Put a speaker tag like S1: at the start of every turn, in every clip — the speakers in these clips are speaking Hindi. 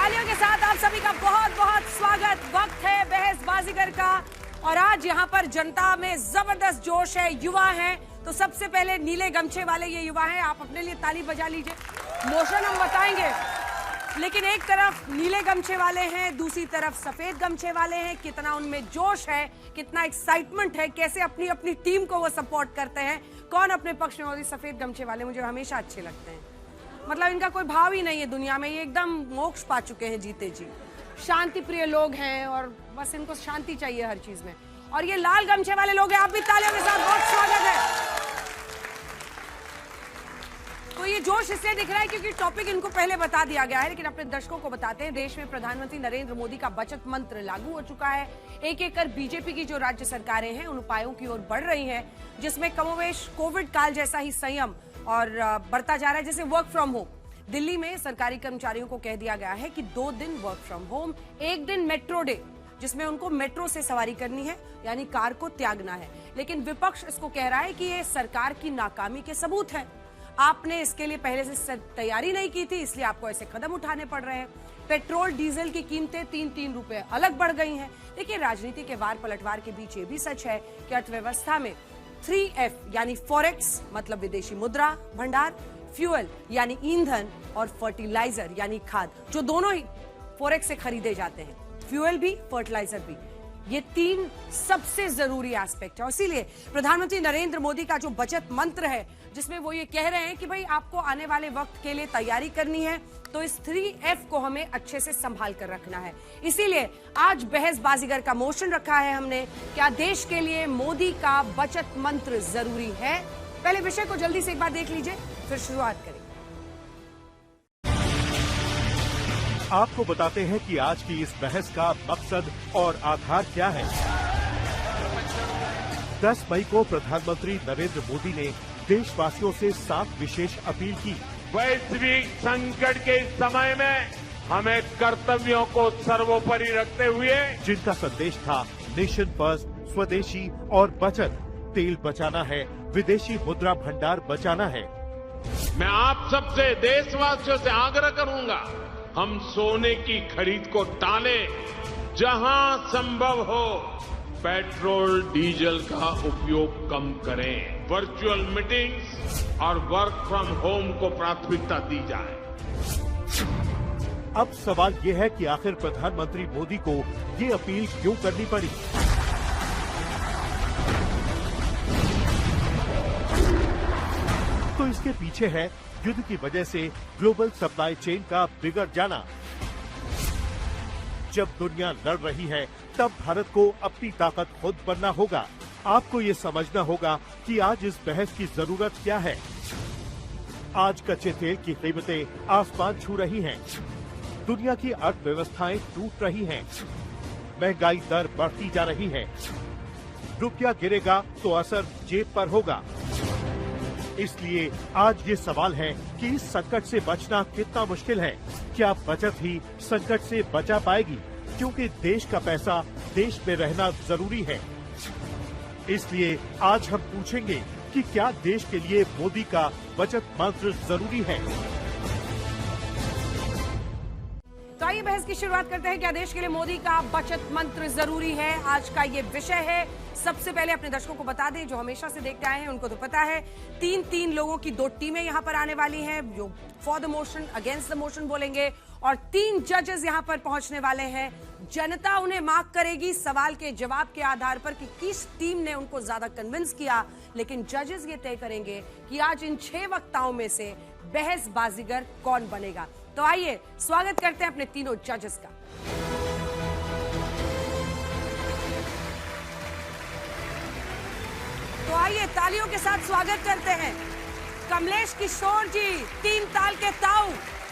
S1: तालियों के साथ आप सभी का बहुत बहुत स्वागत। वक्त है बहस बाजीगर का और आज यहाँ पर जनता में जबरदस्त जोश है, युवा हैं। तो सबसे पहले नीले गमछे वाले ये युवा हैं, आप अपने लिए ताली बजा लीजिए। मोशन हम बताएंगे, लेकिन एक तरफ नीले गमछे वाले हैं, दूसरी तरफ सफेद गमछे वाले हैं। कितना उनमें जोश है, कितना एक्साइटमेंट है, कैसे अपनी अपनी टीम को वो सपोर्ट करते हैं, कौन अपने पक्ष में। और सफेद गमछे वाले मुझे हमेशा अच्छे लगते हैं, मतलब इनका कोई भाव ही नहीं है दुनिया में, ये एकदम मोक्ष पा चुके हैं जीते जी। शांति प्रिय लोग हैं और बस इनको शांति चाहिए हर चीज में। और ये लाल गमछे वाले लोग हैं, आप भी तालियों के साथ बहुत स्वागत है। तो ये जोश इसलिए दिख रहा है क्योंकि टॉपिक इनको पहले बता दिया गया है, लेकिन अपने दर्शकों को बताते हैं। देश में प्रधानमंत्री नरेंद्र मोदी का बचत मंत्र लागू हो चुका है। एक एक कर बीजेपी की जो राज्य सरकारें हैं उन उपायों की ओर बढ़ रही हैं, जिसमें कमोवेश कोविड काल जैसा ही संयम और बढ़ता जा रहा है। जैसे वर्क फ्रॉम होम, दिल्ली में सरकारी कर्मचारियों को कह दिया गया है कि 2 दिन वर्क फ्रॉम होम, 1 दिन मेट्रो डे, जिसमें उनको मेट्रो से सवारी करनी है, यानी कार को त्यागना है। लेकिन विपक्ष इसको कह रहा है कि ये सरकार की नाकामी के सबूत है। आपने इसके लिए पहले से तैयारी नहीं की थी, इसलिए आपको ऐसे कदम उठाने पड़ रहे हैं। पेट्रोल डीजल की कीमतें 3-3 रुपए अलग बढ़ गई हैं। देखिए, राजनीति के वार पलटवार के बीच ये भी सच है कि अर्थव्यवस्था में 3F यानी फॉरेक्स मतलब विदेशी मुद्रा भंडार, फ्यूल यानी ईंधन और फर्टिलाइजर यानी खाद, जो दोनों ही फॉरेक्स से खरीदे जाते हैं, फ्यूल भी फर्टिलाइजर भी, ये 3 सबसे जरूरी एस्पेक्ट है। और इसीलिए प्रधानमंत्री नरेंद्र मोदी का जो बचत मंत्र है, जिसमें वो ये कह रहे हैं कि भाई आपको आने वाले वक्त के लिए तैयारी करनी है, तो इस 3F को हमें अच्छे से संभाल कर रखना है। इसीलिए आज बहस बाजीगर का मोशन रखा है हमने। क्या देश के लिए मोदी का बचत मंत्र जरूरी है? पहले विषय को जल्दी से एक बार देख लीजिए, फिर शुरुआत करें।
S2: आपको बताते हैं कि आज की इस बहस का मकसद और आधार क्या है। 10 मई को प्रधानमंत्री नरेंद्र मोदी ने देशवासियों से 7 विशेष अपील की।
S3: वैश्विक संकट के समय में हमें कर्तव्यों को सर्वोपरि रखते हुए,
S2: जिनका संदेश था नेशन फर्स्ट, स्वदेशी और बचत। तेल बचाना है, विदेशी मुद्रा भंडार बचाना है।
S3: मैं आप सबसे, देशवासियों से आग्रह करूंगा, हम सोने की खरीद को टालें। जहां संभव हो पेट्रोल डीजल का उपयोग कम करें। वर्चुअल मीटिंग्स और वर्क फ्रॉम होम को प्राथमिकता दी जाए।
S2: अब सवाल ये है कि आखिर प्रधानमंत्री मोदी को ये अपील क्यों करनी पड़ी? तो इसके पीछे है युद्ध की वजह से ग्लोबल सप्लाई चेन का बिगड़ जाना। जब दुनिया लड़ रही है, तब भारत को अपनी ताकत खुद बनना होगा। आपको ये समझना होगा कि आज इस बहस की जरूरत क्या है। आज कच्चे तेल की कीमतें आसमान छू रही हैं। दुनिया की अर्थव्यवस्थाएं टूट रही हैं। महंगाई दर बढ़ती जा रही है। रुपया गिरेगा तो असर जेब पर होगा। इसलिए आज ये सवाल है कि इस संकट से बचना कितना मुश्किल है। क्या बचत ही संकट से बचा पाएगी? क्योंकि देश का पैसा देश में रहना जरूरी है। इसलिए आज हम पूछेंगे कि क्या देश के लिए मोदी का बचत मंत्र जरूरी है?
S1: तो आइए बहस की शुरुआत करते हैं। क्या देश के लिए मोदी का बचत मंत्र जरूरी है? आज का ये विषय है। सबसे पहले अपने दर्शकों को बता दें, जो हमेशा से देखते आए हैं उनको तो पता है, 3 लोगों की 2 टीमें यहाँ पर आने वाली हैं, जो for the motion, against the motion बोलेंगे, और 3 जजेस यहाँ पर पहुंचने वाले हैं। जनता उन्हें मार्क करेगी सवाल के जवाब के आधार पर कि किस टीम ने उनको ज्यादा कन्विंस किया। लेकिन जजेस ये तय करेंगे कि आज इन 6 वक्ताओं में से बहस बाजीगर कौन बनेगा। तो आइए स्वागत करते हैं अपने तीनों जजेस का। तो आइए तालियों के साथ स्वागत करते हैं कमलेश किशोर जी, 3 ताल के ताऊ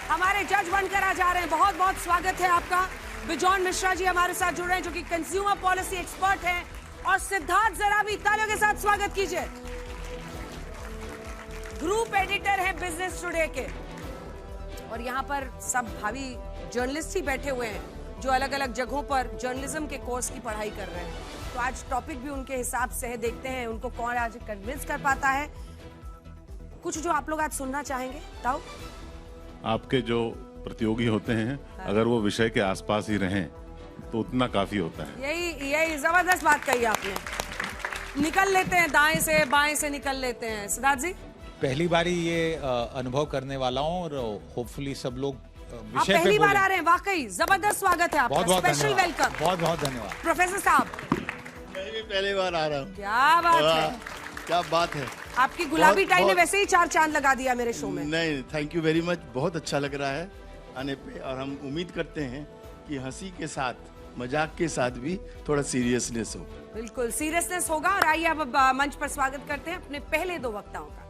S1: हमारे जज बनकर आ जा रहे हैं। बहुत बहुत स्वागत है आपका। बिजॉन मिश्रा जी हमारे साथ जुड़ रहे हैं, जो कि कंज्यूमर पॉलिसी एक्सपर्ट हैं। और सिद्धार्थ जराबी, तालियों के साथ स्वागत कीजिए, ग्रुप एडिटर है बिजनेस टुडे के। और यहाँ पर सब भावी जर्नलिस्ट ही बैठे हुए हैं, जो अलग अलग जगहों पर जर्नलिज्म के कोर्स की पढ़ाई कर रहे हैं। तो आज टॉपिक भी उनके हिसाब से है, देखते हैं उनको कौन आज कन्विंस कर पाता है। कुछ जो आप लोग आज सुनना चाहेंगे ताऊ?
S4: आपके जो प्रतियोगी होते हैं, अगर वो विषय के आसपास ही रहें तो उतना काफी होता है।
S1: यही जबरदस्त बात कही आपने। निकल लेते हैं, दाएं से बाएं से निकल लेते हैं। सिद्धार्थ जी,
S5: पहली बार ही ये अनुभव करने वाला हूँ और होपफुली सब लोग
S1: आप
S5: विषय पे
S1: पहली बार
S5: बोलें।
S1: आ रहे हैं, वाकई जबरदस्त स्वागत है आपका।
S5: बहुत बहुत
S1: स्पेशल
S5: धन्यवाद।
S1: वेलकम।
S5: बहुत बहुत धन्यवाद।
S1: प्रोफेसर साहब,
S6: मैं भी पहली बार आ रहा हूँ।
S1: क्या बात है,
S6: क्या बात है।
S1: आपकी गुलाबी टाई ने
S6: बहुत-
S1: वैसे ही 4 चांद लगा दिया मेरे शो में।
S6: नहीं, थैंक यू वेरी मच। बहुत अच्छा लग रहा है आने पे, और हम उम्मीद करते हैं कि हंसी के साथ, मजाक के साथ भी थोड़ा सीरियसनेस हो।
S1: बिल्कुल सीरियसनेस होगा। और आइए अब मंच पर स्वागत करते हैं अपने पहले 2 वक्ताओं का।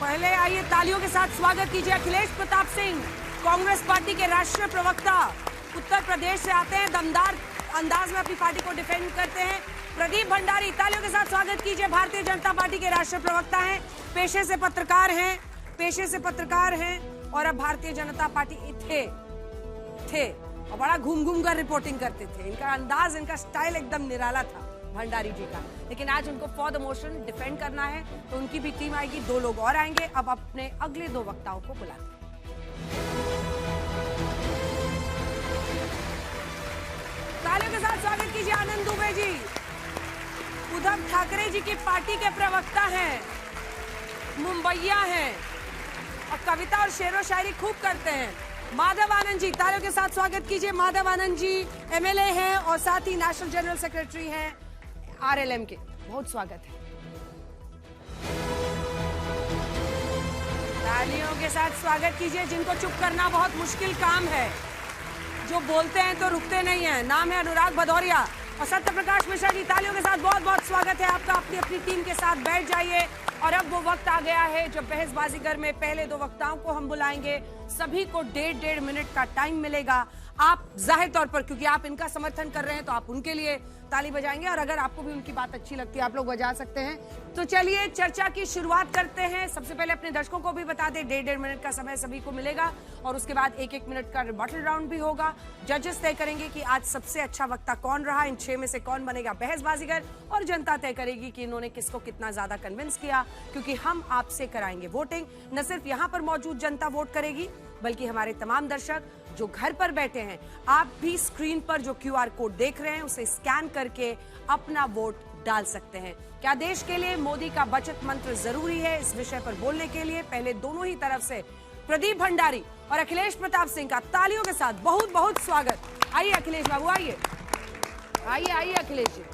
S1: पहले आइए तालियों के साथ स्वागत कीजिए अखिलेश प्रताप सिंह, कांग्रेस पार्टी के राष्ट्रीय प्रवक्ता। उत्तर प्रदेश से आते हैं, दमदार अंदाज में अपनी पार्टी को डिफेंड करते हैं। प्रदीप भंडारी, तालियों के साथ स्वागत कीजिए, भारतीय जनता पार्टी के राष्ट्रीय प्रवक्ता हैं, पेशे से पत्रकार हैं और अब भारतीय जनता पार्टी थे और बड़ा घूम कर रिपोर्टिंग करते थे। इनका अंदाज, इनका स्टाइल एकदम निराला था भंडारी जी का। लेकिन आज उनको फॉर द मोशन डिफेंड करना है तो उनकी भी टीम आएगी, 2 लोग और आएंगे। अब अपने अगले 2 वक्ताओं को बुलाते हैं। तालियों के साथ स्वागत कीजिए आनंद दुबे जी, उद्धव ठाकरे जी की पार्टी के प्रवक्ता हैं, मुंबईया हैं और कविता और शेरो शायरी खूब करते हैं। माधव आनंद जी, तालियों के साथ स्वागत कीजिए। माधव आनंद जी एमएलए हैं और साथ ही नेशनल जनरल सेक्रेटरी हैं आरएलएम के। बहुत स्वागत है। तालियों के साथ स्वागत कीजिए जिनको चुप करना बहुत मुश्किल काम है, जो बोलते हैं तो रुकते नहीं हैं। नाम है अनुराग भदौरिया और सत्य प्रकाश मिश्रा जी। तालियों के साथ बहुत बहुत स्वागत है आपका। अपनी अपनी टीम के साथ बैठ जाइए। और अब वो वक्त आ गया है जब बहसबाजीगर में पहले 2 वक्ताओं को हम बुलाएंगे। सभी को 1.5 मिनट का टाइम मिलेगा। आप जाहिर तौर पर, क्योंकि आप इनका समर्थन कर रहे हैं, तो आप उनके लिए ताली बजाएंगे और अगर आपको भी उनकी बात अच्छी लगती है आप लोग बजा सकते हैं। तो चलिए चर्चा की शुरुआत करते हैं। सबसे पहले अपने दर्शकों को भी बता दें, 1.5 मिनट का समय सभी को मिलेगा और उसके बाद 1-1 मिनट का रिबटल राउंड भी होगा। जजेस तय करेंगे कि आज सबसे अच्छा वक्ता कौन रहा, इन 6 में से कौन बनेगा बहसबाजीगर, और जनता तय करेगी कि इन्होंने किसको कितना ज्यादा कन्विंस किया, क्योंकि हम आपसे कराएंगे वोटिंग। न सिर्फ यहाँ पर मौजूद जनता वोट करेगी, बल्कि हमारे तमाम दर्शक जो घर पर बैठे हैं, आप भी स्क्रीन पर जो QR कोड देख रहे हैं उसे स्कैन करके अपना वोट डाल सकते हैं। क्या देश के लिए मोदी का बचत मंत्र जरूरी है? इस विषय पर बोलने के लिए पहले दोनों ही तरफ से प्रदीप भंडारी और अखिलेश प्रताप सिंह का तालियों के साथ बहुत बहुत स्वागत। आइए अखिलेश बाबू, आइए अखिलेश जी।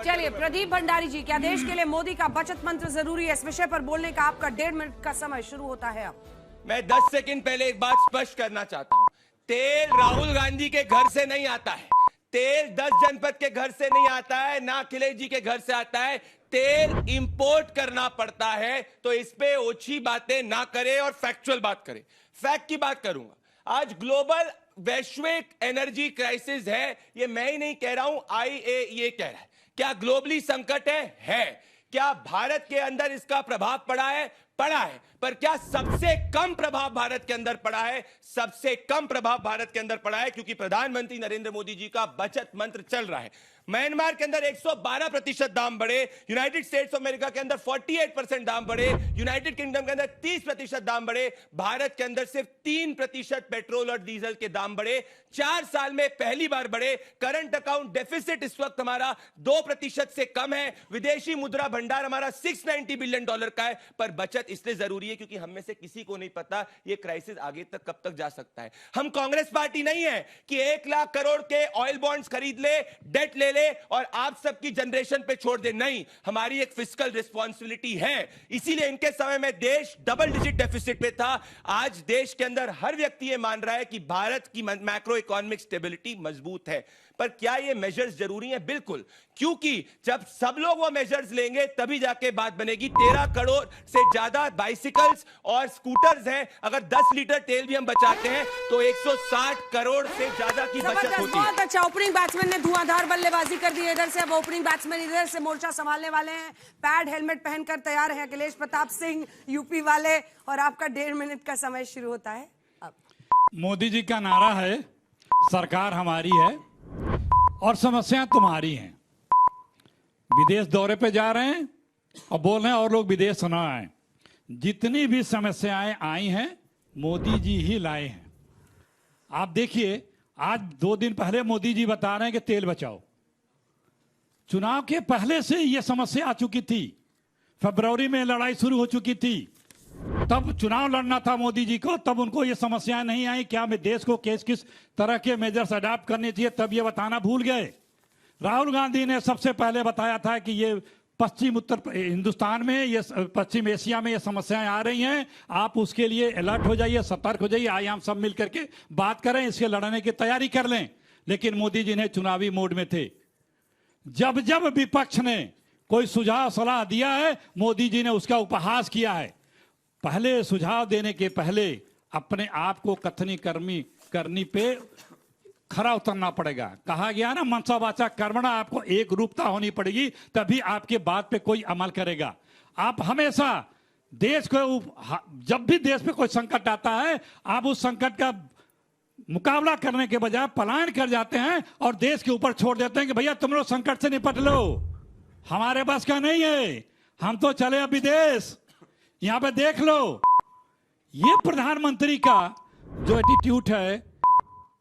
S1: चलिए प्रदीप भंडारी जी, क्या देश के लिए मोदी का बचत मंत्र जरूरी है? इस विषय पर बोलने का आपका 1.5 मिनट का समय शुरू होता है अब।
S7: मैं 10 सेकंड पहले एक बात स्पष्ट करना चाहता हूं। तेल राहुल गांधी के घर से नहीं आता है, तेल 10 जनपद के घर से नहीं आता है, ना अखिलेश जी के घर से आता है। तेल इंपोर्ट करना पड़ता है। तो इस पे ओछी बातें ना करे और फैक्चुअल बात करे। फैक्ट की बात करूंगा। आज ग्लोबल वैश्विक एनर्जी क्राइसिस है, ये मैं ही नहीं कह रहा हूं, IEA कह रहा है। क्या ग्लोबली संकट है? क्या भारत के अंदर इसका प्रभाव पड़ा है? पड़ा है। पर क्या सबसे कम प्रभाव भारत के अंदर पड़ा है? सबसे कम प्रभाव भारत के अंदर पड़ा है, क्योंकि प्रधानमंत्री नरेंद्र मोदी जी का बचत मंत्र चल रहा है। म्यांमार के अंदर 112% दाम बढ़े, यूनाइटेड स्टेट्स ऑफ अमेरिका के अंदर 48% दाम बढ़े, यूनाइटेड किंगडम के अंदर 30% दाम बढ़े, भारत के अंदर सिर्फ 3% पेट्रोल और डीजल के दाम बढ़े। 4 साल में पहली बार बढ़े। करंट अकाउंट डेफिसिट इस वक्त हमारा 2% से कम है। विदेशी मुद्रा भंडार हमारा $690 बिलियन का है। पर बचत इसलिए जरूरी है क्योंकि हम में से किसी को नहीं पता ये क्राइसिस आगे तक कब तक जा सकता है। हम कांग्रेस पार्टी नहीं है कि 1 लाख करोड़ के ऑयल बॉन्ड्स खरीद ले, डेट ले और आप सबकी जनरेशन पे छोड़ दे। नहीं, हमारी एक फिस्कल रिस्पांसिबिलिटी है। इसीलिए इनके समय में देश डबल डिजिट डेफिसिट पे था। आज देश के अंदर हर व्यक्ति ये मान रहा है कि भारत की मैक्रो इकोनॉमिक स्टेबिलिटी मजबूत है। पर क्या ये मेजर्स जरूरी हैं? बिल्कुल, क्योंकि जब सब लोग वो मेजर्स लेंगे तभी जाके बात बनेगी। 13 करोड़ से ज्यादा बाइसिकल्स और स्कूटर्स हैं। अगर 10 लीटर तेल भी हम बचाते हैं तो 160 करोड़ से ज्यादा की बचत होती है।
S1: बहुत अच्छा। ओपनिंग बैट्समैन ने धुआंधार बल्लेबाजी कर दी है इधर से। अब ओपनिंग बैट्समैन इधर से मोर्चा संभालने वाले हैं। पैड हेलमेट पहनकर तैयार है अखिलेश प्रताप सिंह यूपी वाले, और आपका 1.5 मिनट का समय शुरू होता है अब।
S8: मोदी जी का नारा है, सरकार हमारी है और समस्याएं तुम्हारी हैं। विदेश दौरे पे जा रहे हैं और बोल रहे हैं और लोग विदेश ना आए। जितनी भी समस्याएं आई हैं मोदी जी ही लाए हैं। आप देखिए, आज 2 दिन पहले मोदी जी बता रहे हैं कि तेल बचाओ। चुनाव के पहले से यह समस्या आ चुकी थी। फरवरी में लड़ाई शुरू हो चुकी थी, तब चुनाव लड़ना था मोदी जी को, तब उनको ये समस्याएं नहीं आई। क्या मैं देश को किस तरह के मेजर्स अडॉप्ट करने चाहिए, तब ये बताना भूल गए। राहुल गांधी ने सबसे पहले बताया था कि ये पश्चिम उत्तर हिंदुस्तान में, ये पश्चिम एशिया में ये समस्याएं आ रही हैं, आप उसके लिए अलर्ट हो जाइए, सतर्क हो जाइए, आइए हम सब मिल करके बात करें, इसके लड़ने की तैयारी कर लें। लेकिन मोदी जी ने चुनावी मोड में थे। जब जब विपक्ष ने कोई सुझाव सलाह दिया है, मोदी जी ने उसका उपहास किया है। पहले सुझाव देने के पहले अपने आप को कथनी करनी पे खरा उतरना पड़ेगा। कहा गया ना, मनसा वाचा कर्मणा, आपको एक रूपता होनी पड़ेगी, तभी आपके बात पे कोई अमल करेगा। आप हमेशा देश को, जब भी देश पे कोई संकट आता है, आप उस संकट का मुकाबला करने के बजाय पलायन कर जाते हैं और देश के ऊपर छोड़ देते हैं कि भैया तुम लोग संकट से निपट लो, हमारे पास का नहीं है, हम तो चले अब विदेश, यहां पे देख लो। ये प्रधानमंत्री का जो एटीट्यूड है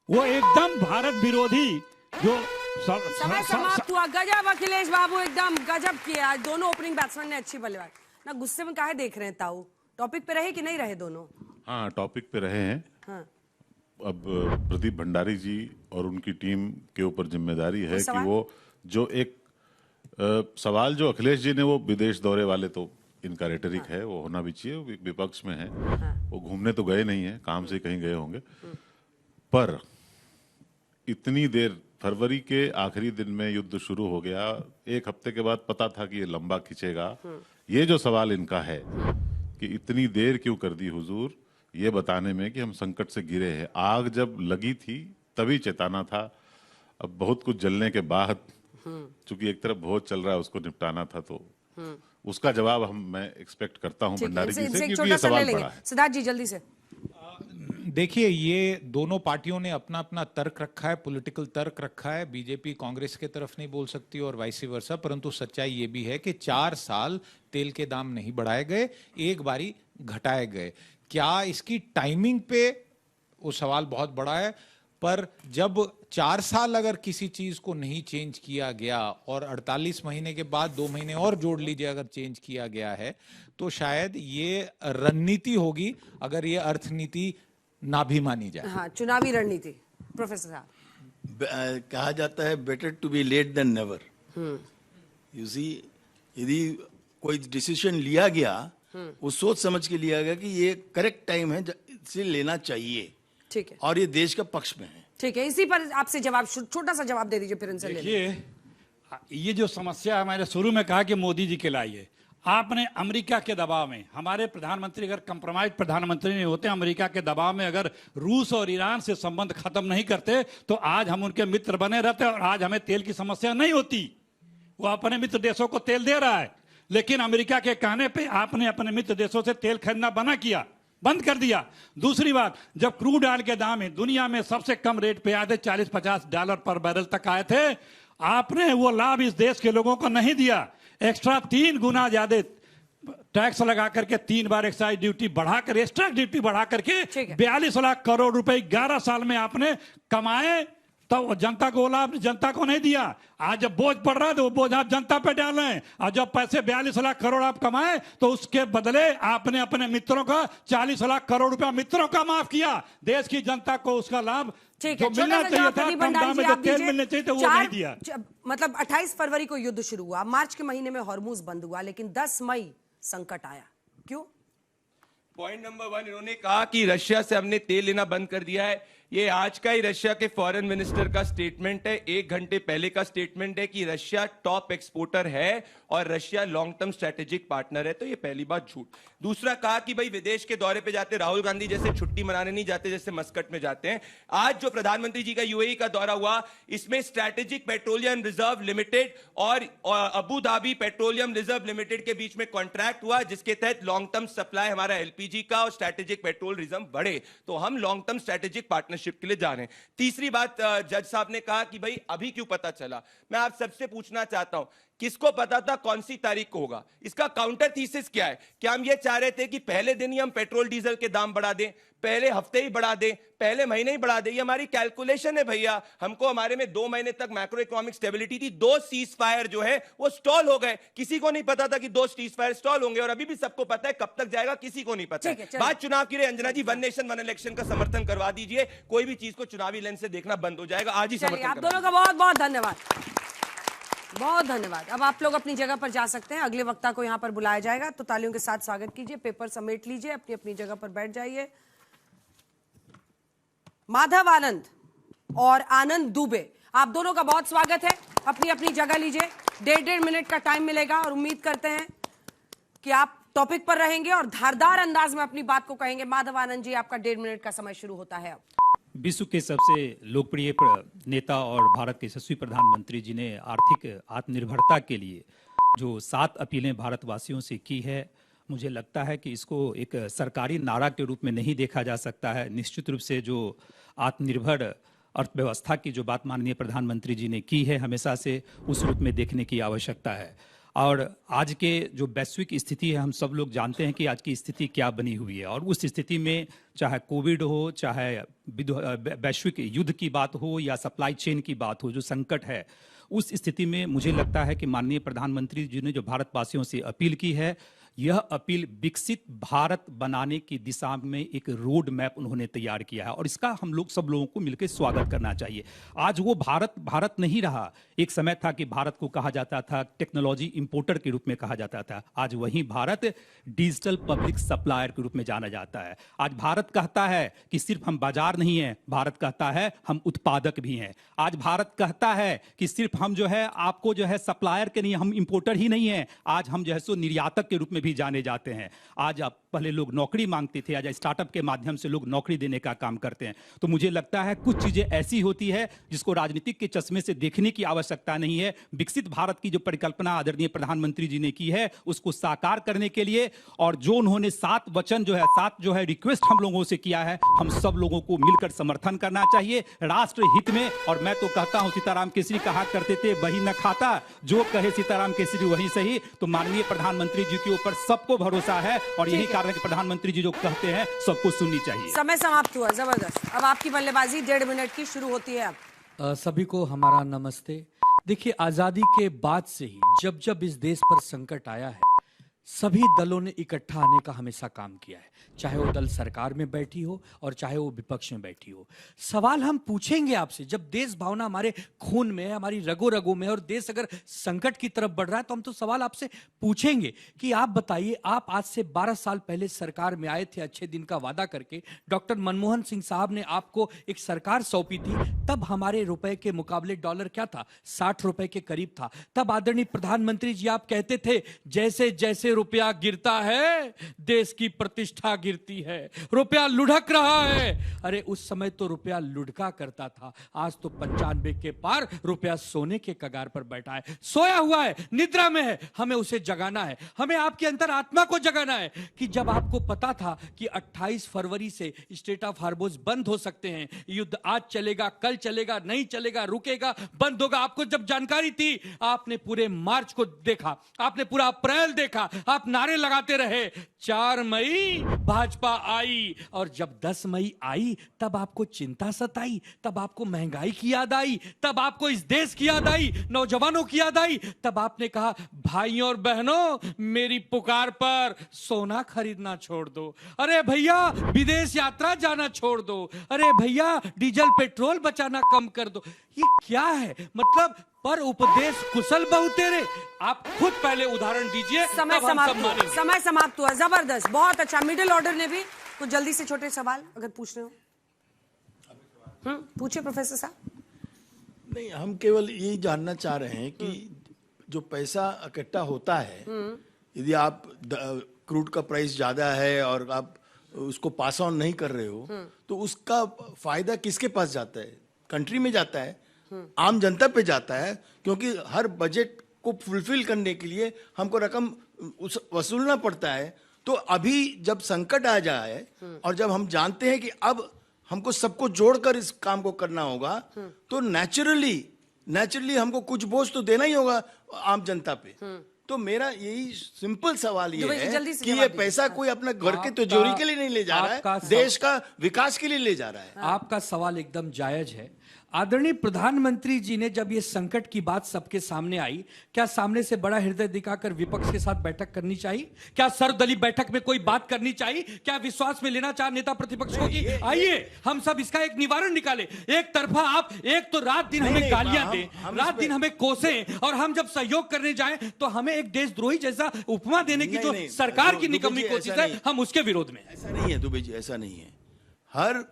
S8: वो एकदम भारत विरोधी, जो
S1: समय समाप्त हुआ। गजब अखिलेश बाबू, एकदम गजब किया। आज दोनों ओपनिंग बैट्समैन ने अच्छी बल्लेबाजी। ना गुस्से में काहे देख रहे हैं ताऊ? टॉपिक पे रहे कि नहीं रहे दोनों?
S4: हाँ, टॉपिक पे रहे हैं।
S1: हाँ।
S4: अब प्रदीप भंडारी जी और उनकी टीम के ऊपर जिम्मेदारी है कि वो जो एक सवाल जो अखिलेश जी ने, वो विदेश दौरे वाले तो इनका रेटरिक है, वो होना भी चाहिए, विपक्ष में है। वो घूमने तो गए नहीं है, काम से कहीं गए होंगे। पर इतनी देर, फरवरी के आखिरी दिन में युद्ध शुरू हो गया, 1 हफ्ते के बाद पता था कि ये लंबा खिंचेगा। ये जो सवाल इनका है कि इतनी देर क्यों कर दी हुजूर, ये बताने में कि हम संकट से गिरे हैं। आग जब लगी थी तभी चेताना था। अब बहुत कुछ जलने के बाद, चूंकि एक तरफ बहुत चल रहा है, उसको निपटाना था, तो उसका जवाब मैं एक्सपेक्ट करता हूं भंडारी जी से, क्योंकि ये सवाल बड़ा है।
S1: सिद्धार्थ जी जल्दी से।
S5: देखिए, ये दोनों पार्टियों ने अपना अपना तर्क रखा है, पॉलिटिकल तर्क रखा है। बीजेपी कांग्रेस के तरफ नहीं बोल सकती और वाइस वर्सा, परंतु सच्चाई ये भी है कि 4 साल तेल के दाम नहीं बढ़ाए गए, एक बारी घटाए गए। क्या इसकी टाइमिंग पे, वो सवाल बहुत बड़ा है। पर जब 4 साल अगर किसी चीज को नहीं चेंज किया गया और 48 महीने के बाद 2 महीने और जोड़ लीजिए अगर चेंज किया गया है, तो शायद ये रणनीति होगी, अगर ये अर्थनीति ना भी मानी जाए।
S1: हाँ, चुनावी रणनीति। प्रोफेसर साहब,
S6: कहा जाता है better to be late than never. You see, यदि कोई डिसीजन लिया गया, वो सोच समझ के लिया गया कि ये करेक्ट टाइम है, इसे लेना चाहिए।
S1: ठीक है,
S6: और ये देश का पक्ष में है।
S1: ठीक है, इसी पर आपसे जवाब, छोटा सा जवाब दे दीजिए, फिर इनसे ले लेंगे।
S8: देखिए, ये जो समस्या मैंने शुरू में कहा कि मोदी जी के लाई है, आपने अमेरिका के दबाव में, हमारे प्रधानमंत्री अगर कंप्रोमाइज प्रधानमंत्री नहीं होते, अमेरिका के दबाव में अगर रूस और ईरान से संबंध खत्म नहीं करते, तो आज हम उनके मित्र बने रहते और आज हमें तेल की समस्या नहीं होती। वो अपने मित्र देशों को तेल दे रहा है, लेकिन अमेरिका के कहने पे आपने अपने मित्र देशों से तेल खरीदना बंद कर दिया। दूसरी बात, जब क्रूड ऑयल के दाम है दुनिया में सबसे कम रेट पे आए थे, $40-50 पर बैरल तक आए थे, आपने वो लाभ इस देश के लोगों को नहीं दिया। एक्स्ट्रा 3 गुना ज्यादा टैक्स लगा करके, 3 बार एक्साइज ड्यूटी बढ़ाकर, एक्स्ट्रा ड्यूटी बढ़ा करके 42 लाख करोड़ रुपए 11 साल में आपने कमाए, तो जनता को लाभ जनता को नहीं दिया। आज जब बोझ पड़ रहा है तो वो बोझ आप जनता पे डाल रहे हैं, और जब पैसे 42 लाख करोड़ आप कमाए तो उसके बदले आपने अपने मित्रों का 40 लाख करोड़ रुपया मित्रों का माफ किया। देश की जनता को उसका लाभ जो मिलना चाहिए था, कम दाम में जो तेल मिलने चाहिए था, वो नहीं दिया।
S1: मतलब 28 फरवरी को युद्ध शुरू हुआ, मार्च के महीने में हॉर्मुज बंद हुआ, लेकिन 10 मई संकट आया। क्यों?
S7: पॉइंट नंबर 1, इन्होंने कहा कि रशिया से हमने तेल लेना बंद कर दिया है। ये आज का ही रशिया के फॉरेन मिनिस्टर का स्टेटमेंट है, 1 घंटे पहले का स्टेटमेंट है कि रशिया टॉप एक्सपोर्टर है और Russia long term strategic partner है। तो ये पहली बात झूठ। दूसरा, कहा कि भाई विदेश के दौरे पे जाते राहुल गांधी जैसे छुट्टी मनाने नहीं जाते जैसे मस्कट में जाते हैं। आज जो प्रधानमंत्री जी का यूएई का दौरा हुआ, इसमें स्ट्रेटेजिक पेट्रोलियम रिजर्व लिमिटेड और Abu Dhabi petroleum reserve limited के बीच में कॉन्ट्रैक्ट हुआ, जिसके तहत लॉन्ग टर्म सप्लाई हमारा एलपीजी का और स्ट्रेटेजिक पेट्रोल रिजर्व बढ़े। तो हम लॉन्ग टर्म स्ट्रेटेजिक पार्टनरशिप के लिए जा रहे हैं। तीसरी बात, जज साहब ने कहा कि भाई अभी क्यों पता चला। मैं आप सबसे पूछना चाहता हूं, किसको पता था कौन सी तारीख को होगा? इसका काउंटर थीसिस क्या है? क्या हम ये चाह रहे थे कि पहले दिन ही हम पेट्रोल डीजल के दाम बढ़ा दें, पहले हफ्ते ही बढ़ा दें, पहले महीने ही बढ़ा दें? ये हमारी कैलकुलेशन है भैया। हमको हमारे में 2 महीने तक मैक्रो इकोनॉमिक स्टेबिलिटी थी, 2 सीज फायर जो है वो स्टॉल हो गए। किसी को नहीं पता था कि 2 सीज फायर स्टॉल होंगे, और अभी भी सबको पता है कब तक जाएगा किसी को नहीं पता है। बात चुनाव की रही, अंजना जी, 1 नेशन 1 इलेक्शन का समर्थन करवा दीजिए। कोई भी चीज को चुनावी लेंस से देखना बंद हो जाएगा। आज ही समर्थन।
S1: आप दोनों का बहुत बहुत धन्यवाद, बहुत धन्यवाद। अब आप लोग अपनी जगह पर जा सकते हैं। अगले वक्ता को यहां पर बुलाया जाएगा, तो तालियों के साथ स्वागत कीजिए। पेपर समेट लीजिए, अपनी अपनी जगह पर बैठ जाइए। माधव आनंद और आनंद दुबे, आप दोनों का बहुत स्वागत है। अपनी अपनी जगह लीजिए। 1.5 मिनट का टाइम मिलेगा और उम्मीद करते हैं कि आप टॉपिक पर रहेंगे और धारदार अंदाज में अपनी बात को कहेंगे। माधव आनंद जी, आपका 1.5 मिनट का समय शुरू होता है अब।
S9: विश्व के सबसे लोकप्रिय नेता और भारत के यशस्वी प्रधानमंत्री जी ने आर्थिक आत्मनिर्भरता के लिए जो 7 अपीलें भारतवासियों से की है, मुझे लगता है कि इसको एक सरकारी नारा के रूप में नहीं देखा जा सकता है। निश्चित रूप से जो आत्मनिर्भर अर्थव्यवस्था की जो बात माननीय प्रधानमंत्री जी ने की है, हमेशा से उस रूप में देखने की आवश्यकता है। और आज के जो वैश्विक स्थिति है, हम सब लोग जानते हैं कि आज की स्थिति क्या बनी हुई है, और उस स्थिति में चाहे कोविड हो, चाहे वैश्विक युद्ध की बात हो, या सप्लाई चेन की बात हो, जो संकट है, उस स्थिति में मुझे लगता है कि माननीय प्रधानमंत्री जी ने जो भारतवासियों से अपील की है, यह अपील विकसित भारत बनाने की दिशा में एक रोड मैप उन्होंने तैयार किया है, और इसका हम लोग सब लोगों को मिलकर स्वागत करना चाहिए। आज वो भारत नहीं रहा। एक समय था कि भारत को कहा जाता था टेक्नोलॉजी इंपोर्टर के रूप में कहा जाता था। आज वही भारत डिजिटल पब्लिक सप्लायर के रूप में जाना जाता है। आज भारत कहता है कि सिर्फ हम बाजार नहीं है, भारत कहता है हम उत्पादक भी हैं। आज भारत कहता है कि सिर्फ हम जो है आपको जो है सप्लायर के नहीं, हम इंपोर्टर ही नहीं है, आज हम जो है सो निर्यातक के रूप में भी जाने जाते हैं। आज आप पहले लोग नौकरी मांगते थे, आज स्टार्टअप के माध्यम से लोग नौकरी देने का काम करते हैं। तो मुझे लगता है कुछ चीजें ऐसी होती है जिसको राजनीतिक के चश्मे से देखने की आवश्यकता नहीं है। विकसित भारत की जो परिकल्पना आदरणीय प्रधानमंत्री जी ने की है, उसको साकार करने के लिए, और जो उन्होंने 7 वचन जो है, 7 जो है रिक्वेस्ट हम लोगों से किया है, हम सब लोगों को मिलकर समर्थन करना चाहिए राष्ट्र हित में। और मैं तो कहता हूं, सीताराम केसरी कहा करते थे, वही न खाता जो कहे सीताराम केसरी वही सही। तो माननीय प्रधानमंत्री जी के ऊपर सबको भरोसा है, और यही कारण है कि प्रधानमंत्री जी जो कहते हैं सबको सुननी चाहिए।
S1: समय समाप्त हुआ, जबरदस्त। अब आपकी बल्लेबाजी 1.5 मिनट की शुरू होती है। अब
S10: सभी को हमारा नमस्ते। देखिए, आजादी के बाद से ही जब जब इस देश पर संकट आया है, सभी दलों ने इकट्ठा आने का हमेशा काम किया है, चाहे वो दल सरकार में बैठी हो और चाहे वो विपक्ष में बैठी हो। सवाल हम पूछेंगे आपसे, जब देश भावना हमारे खून में है, हमारी रगों रगों में, और देश अगर संकट की तरफ बढ़ रहा है, तो हम तो सवाल आपसे पूछेंगे कि आप बताइए, आप आज से 12 साल पहले सरकार में आए थे अच्छे दिन का वादा करके। डॉक्टर मनमोहन सिंह साहब ने आपको एक सरकार सौंपी थी, तब हमारे रुपए के मुकाबले डॉलर क्या था, 60 रुपए के करीब था। तब आदरणीय प्रधानमंत्री जी आप कहते थे, जैसे जैसे रुपया गिरता है देश की प्रतिष्ठा गिरती है, रुपया लुढ़क रहा है। अरे उस समय तो रुपया लुढ़का करता था, आज तो 95 के पार रुपया सोने के कगार पर बैठा है, सोया हुआ है, निद्रा में है। हमें उसे जगाना है, हमें आपके अंतर आत्मा को जगाना है कि जब आपको पता था कि 28 फरवरी से स्टेट ऑफ हार्बोर्स बंद हो सकते हैं, युद्ध आज चलेगा, कल चलेगा, नहीं चलेगा, रुकेगा, बंद होगा, आपको जब जानकारी थी, आपने पूरे मार्च को देखा, आपने पूरा अप्रैल देखा, आप नारे लगाते रहे। 4 मई भाजपा आई, और जब 10 मई आई तब आपको चिंता सताई, तब आपको महंगाई की याद आई, तब आपको इस देश की याद आई, नौजवानों की याद आई। तब आपने कहा, भाइयों और बहनों, मेरी पुकार पर सोना खरीदना छोड़ दो, अरे भैया विदेश यात्रा जाना छोड़ दो, अरे भैया डीजल पेट्रोल बचाना कम कर दो। ये क्या है? मतलब पर उपदेश कुशल बहु तेरे। आप खुद पहले उदाहरण दीजिए।
S1: समय समाप्त हुआ, जबरदस्त, बहुत अच्छा। मिडिल ऑर्डर ने भी कुछ जल्दी से छोटे सवाल अगर पूछने हो, पूछिए प्रोफेसर साहब।
S6: नहीं, हम केवल यही जानना चाह रहे हैं कि जो पैसा इकट्ठा होता है, यदि आप क्रूड का प्राइस ज्यादा है और आप उसको पास ऑन नहीं कर रहे हो, तो उसका फायदा किसके पास जाता है? कंट्री में जाता है, आम जनता पे जाता है, क्योंकि हर बजट को फुलफिल करने के लिए हमको रकम वसूलना पड़ता है। तो अभी जब संकट आ जाए और जब हम जानते हैं कि अब हमको सबको जोड़कर इस काम को करना होगा, तो नेचुरली नेचुरली हमको कुछ बोझ तो देना ही होगा आम जनता पे। तो मेरा यही सिंपल सवाल ये है कि ये पैसा कोई अपना घर के तिजोरी के लिए नहीं ले जा रहा है, देश का विकास के लिए ले जा रहा है।
S10: आपका सवाल एकदम जायज है। आदरणीय प्रधानमंत्री जी ने जब ये संकट की बात सबके सामने आई, क्या सामने से बड़ा हृदय दिखाकर विपक्ष के साथ बैठक करनी चाहिए? क्या सर्वदलीय बैठक में कोई बात करनी चाहिए? क्या विश्वास में लेना चाहे नेता प्रतिपक्ष को कि आइए हम सब इसका एक निवारण निकाले? एक तरफा आप एक तो रात दिन हमें गालियां दें, रात दिन हमें कोसें, और हम जब सहयोग करने जाएं तो हमें एक देशद्रोही जैसा उपमा देने की जो सरकार की निकम्मी कोशिश है, हम उसके विरोध में।
S6: ऐसा नहीं है दुबे जी, ऐसा नहीं है। हर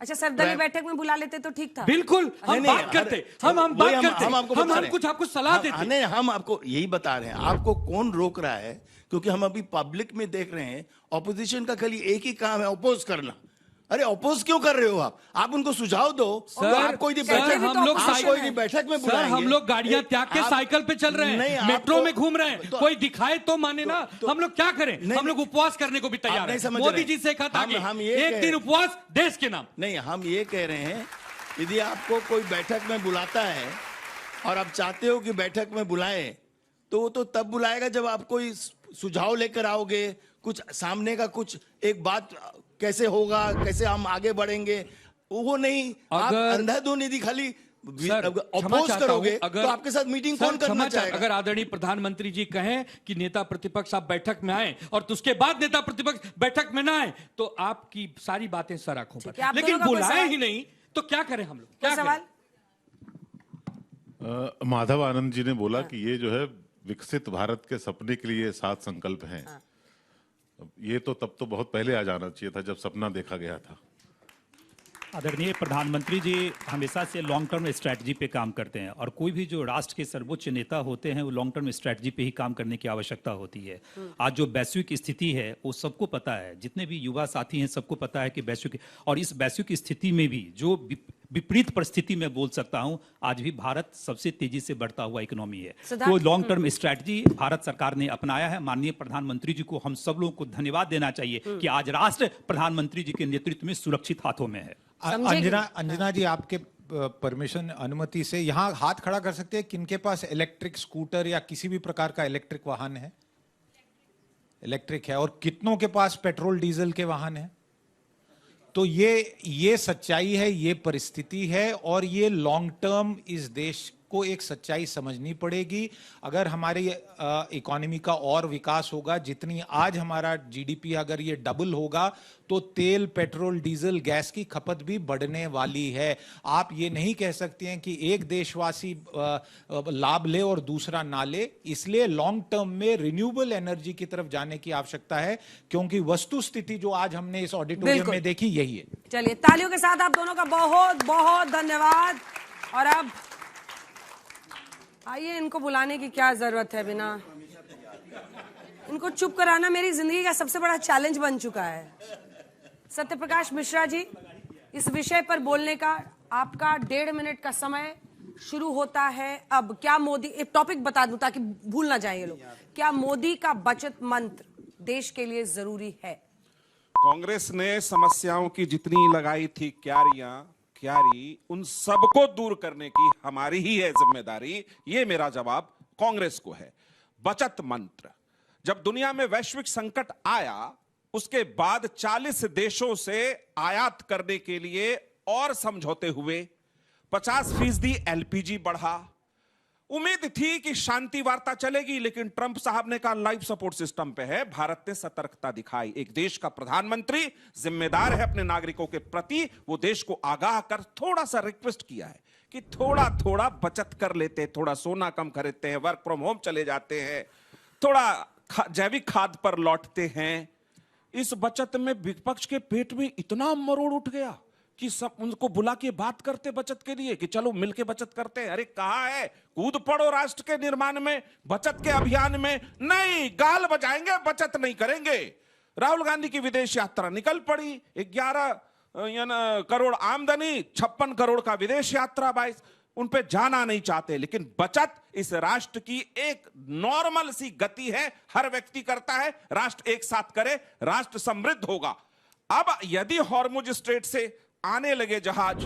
S1: अच्छा, सर्वदलीय बैठक में बुला लेते तो ठीक था।
S10: बिल्कुल, हम बात करते, हम बात करते, हम कुछ आपको सलाह देते।
S6: नहीं, हम आपको यही बता रहे हैं। आपको कौन रोक रहा है? क्योंकि हम अभी पब्लिक में देख रहे हैं ऑपोजिशन का खाली एक ही काम है, अपोज करना। अरे अपोज क्यों कर रहे हो आप उनको सुझाव दो।
S10: सर,
S6: आपको बैठक में बुलाएंगे।
S10: हम लोग गाड़ियां त्याग के साइकिल पे चल रहे हैं, मेट्रो में घूम रहे हैं, कोई दिखाए तो माने ना। हम लोग क्या करें? हम लोग उपवास करने को भी तैयार हैं। मोदी जी से कहा था एक दिन उपवास देश के नाम।
S6: नहीं, हम ये कह रहे हैं यदि आपको कोई बैठक में बुलाता है और आप चाहते हो कि बैठक में बुलाए, तो वो तो तब बुलाएगा जब आप कोई सुझाव लेकर आओगे, कुछ सामने का कुछ एक बात कैसे होगा, कैसे हम आगे बढ़ेंगे, वो नहीं। आप अंधाधुन यदि खाली अपोज करोगे तो आपके साथ मीटिंग कौन करना चाहेगा?
S10: अगर आदरणीय प्रधानमंत्री जी कहें कि नेता प्रतिपक्ष आप बैठक में आए और उसके बाद नेता प्रतिपक्ष बैठक में ना आए, तो आपकी सारी बातें सर आंखों पर, लेकिन बुलाए ही नहीं तो क्या करें हम लोग? क्या
S1: सवाल?
S4: माधव आनंद जी ने बोला कि ये जो है विकसित भारत के सपने के लिए 7 संकल्प हैं। ये तो तब तो बहुत पहले आ जाना चाहिए था जब सपना देखा गया था।
S9: आदरणीय प्रधानमंत्री जी हमेशा से लॉन्ग टर्म स्ट्रैटेजी पे काम करते हैं, और कोई भी जो राष्ट्र के सर्वोच्च नेता होते हैं वो लॉन्ग टर्म स्ट्रैटेजी पे ही काम करने की आवश्यकता होती है। आज जो वैश्विक स्थिति है वो सबको पता है, जितने भी युवा साथी हैं सबको पता है कि वैश्विक, और इस वैश्विक स्थिति में भी जो विपरीत परिस्थिति में बोल सकता हूं, आज भी भारत सबसे तेजी से बढ़ता हुआ इकोनॉमी है। तो लॉन्ग टर्म स्ट्रैटेजी भारत सरकार ने अपनाया है। माननीय प्रधानमंत्री जी को हम सब लोगों को धन्यवाद देना चाहिए कि आज राष्ट्र प्रधानमंत्री जी के नेतृत्व में सुरक्षित हाथों में है।
S5: अंजना जी, आपके परमिशन अनुमति से यहाँ हाथ खड़ा कर सकते हैं किनके पास इलेक्ट्रिक स्कूटर या किसी भी प्रकार का इलेक्ट्रिक वाहन है? इलेक्ट्रिक है। और कितनों के पास पेट्रोल डीजल के वाहन है? तो ये सच्चाई है, ये परिस्थिति है, और ये लॉन्ग टर्म इस देश को एक सच्चाई समझनी पड़ेगी। अगर हमारी इकोनॉमी का और विकास होगा, जितनी आज हमारा जीडीपी अगर ये डबल होगा, तो तेल, पेट्रोल, डीजल, गैस की खपत भी बढ़ने वाली है। आप ये नहीं कह सकते हैं कि एक देशवासी लाभ ले और दूसरा ना ले। इसलिए लॉन्ग टर्म में रिन्यूएबल एनर्जी की तरफ जाने की आवश्यकता है, क्योंकि वस्तु स्थिति जो आज हमने इस ऑडिटोरियम में देखी यही है।
S1: चलिए, तालियों के साथ आप दोनों का बहुत बहुत धन्यवाद। और अब आइए, इनको बुलाने की क्या जरूरत है, बिना इनको चुप कराना मेरी जिंदगी का सबसे बड़ा चैलेंज बन चुका है। सत्यप्रकाश मिश्रा जी, इस विषय पर बोलने का आपका 1.5 मिनट का समय शुरू होता है अब। क्या मोदी, एक टॉपिक बता दूं ताकि भूल ना जाए ये लोग, क्या मोदी का बचत मंत्र देश के लिए जरूरी है?
S11: कांग्रेस ने समस्याओं की जितनी लगाई थी क्यारी, उन सबको दूर करने की हमारी ही है जिम्मेदारी। ये मेरा जवाब कांग्रेस को है। बचत मंत्र, जब दुनिया में वैश्विक संकट आया, उसके बाद 40 देशों से आयात करने के लिए और समझौते हुए, 50% एलपीजी बढ़ा। उम्मीद थी कि शांति वार्ता चलेगी, लेकिन ट्रंप साहब ने कहा लाइफ सपोर्ट सिस्टम पे है। भारत ने सतर्कता दिखाई। एक देश का प्रधानमंत्री जिम्मेदार है अपने नागरिकों के प्रति। वो देश को आगाह कर थोड़ा सा रिक्वेस्ट किया है कि थोड़ा थोड़ा बचत कर लेते हैं, थोड़ा सोना कम खरीदते हैं, वर्क फ्रॉम होम चले जाते हैं, थोड़ा जैविक खाद पर लौटते हैं। इस बचत में विपक्ष के पेट में इतना मरोड़ उठ गया कि सब उनको बुला के बात करते बचत के लिए कि चलो मिलके बचत करते हैं। अरे कहाँ है, कूद पड़ो राष्ट्र के निर्माण में, बचत के अभियान में। नहीं, गाल बजाएंगे, बचत नहीं करेंगे। राहुल गांधी की विदेश यात्रा निकल पड़ी। 11 करोड़ आमदनी, 56 करोड़ का विदेश यात्रा, 22 उन पे जाना नहीं चाहते। लेकिन बचत इस राष्ट्र की एक नॉर्मल सी गति है, हर व्यक्ति करता है। राष्ट्र एक साथ करे, राष्ट्र समृद्ध होगा। अब यदि हॉर्मुज स्ट्रेट से आने लगे जहाज,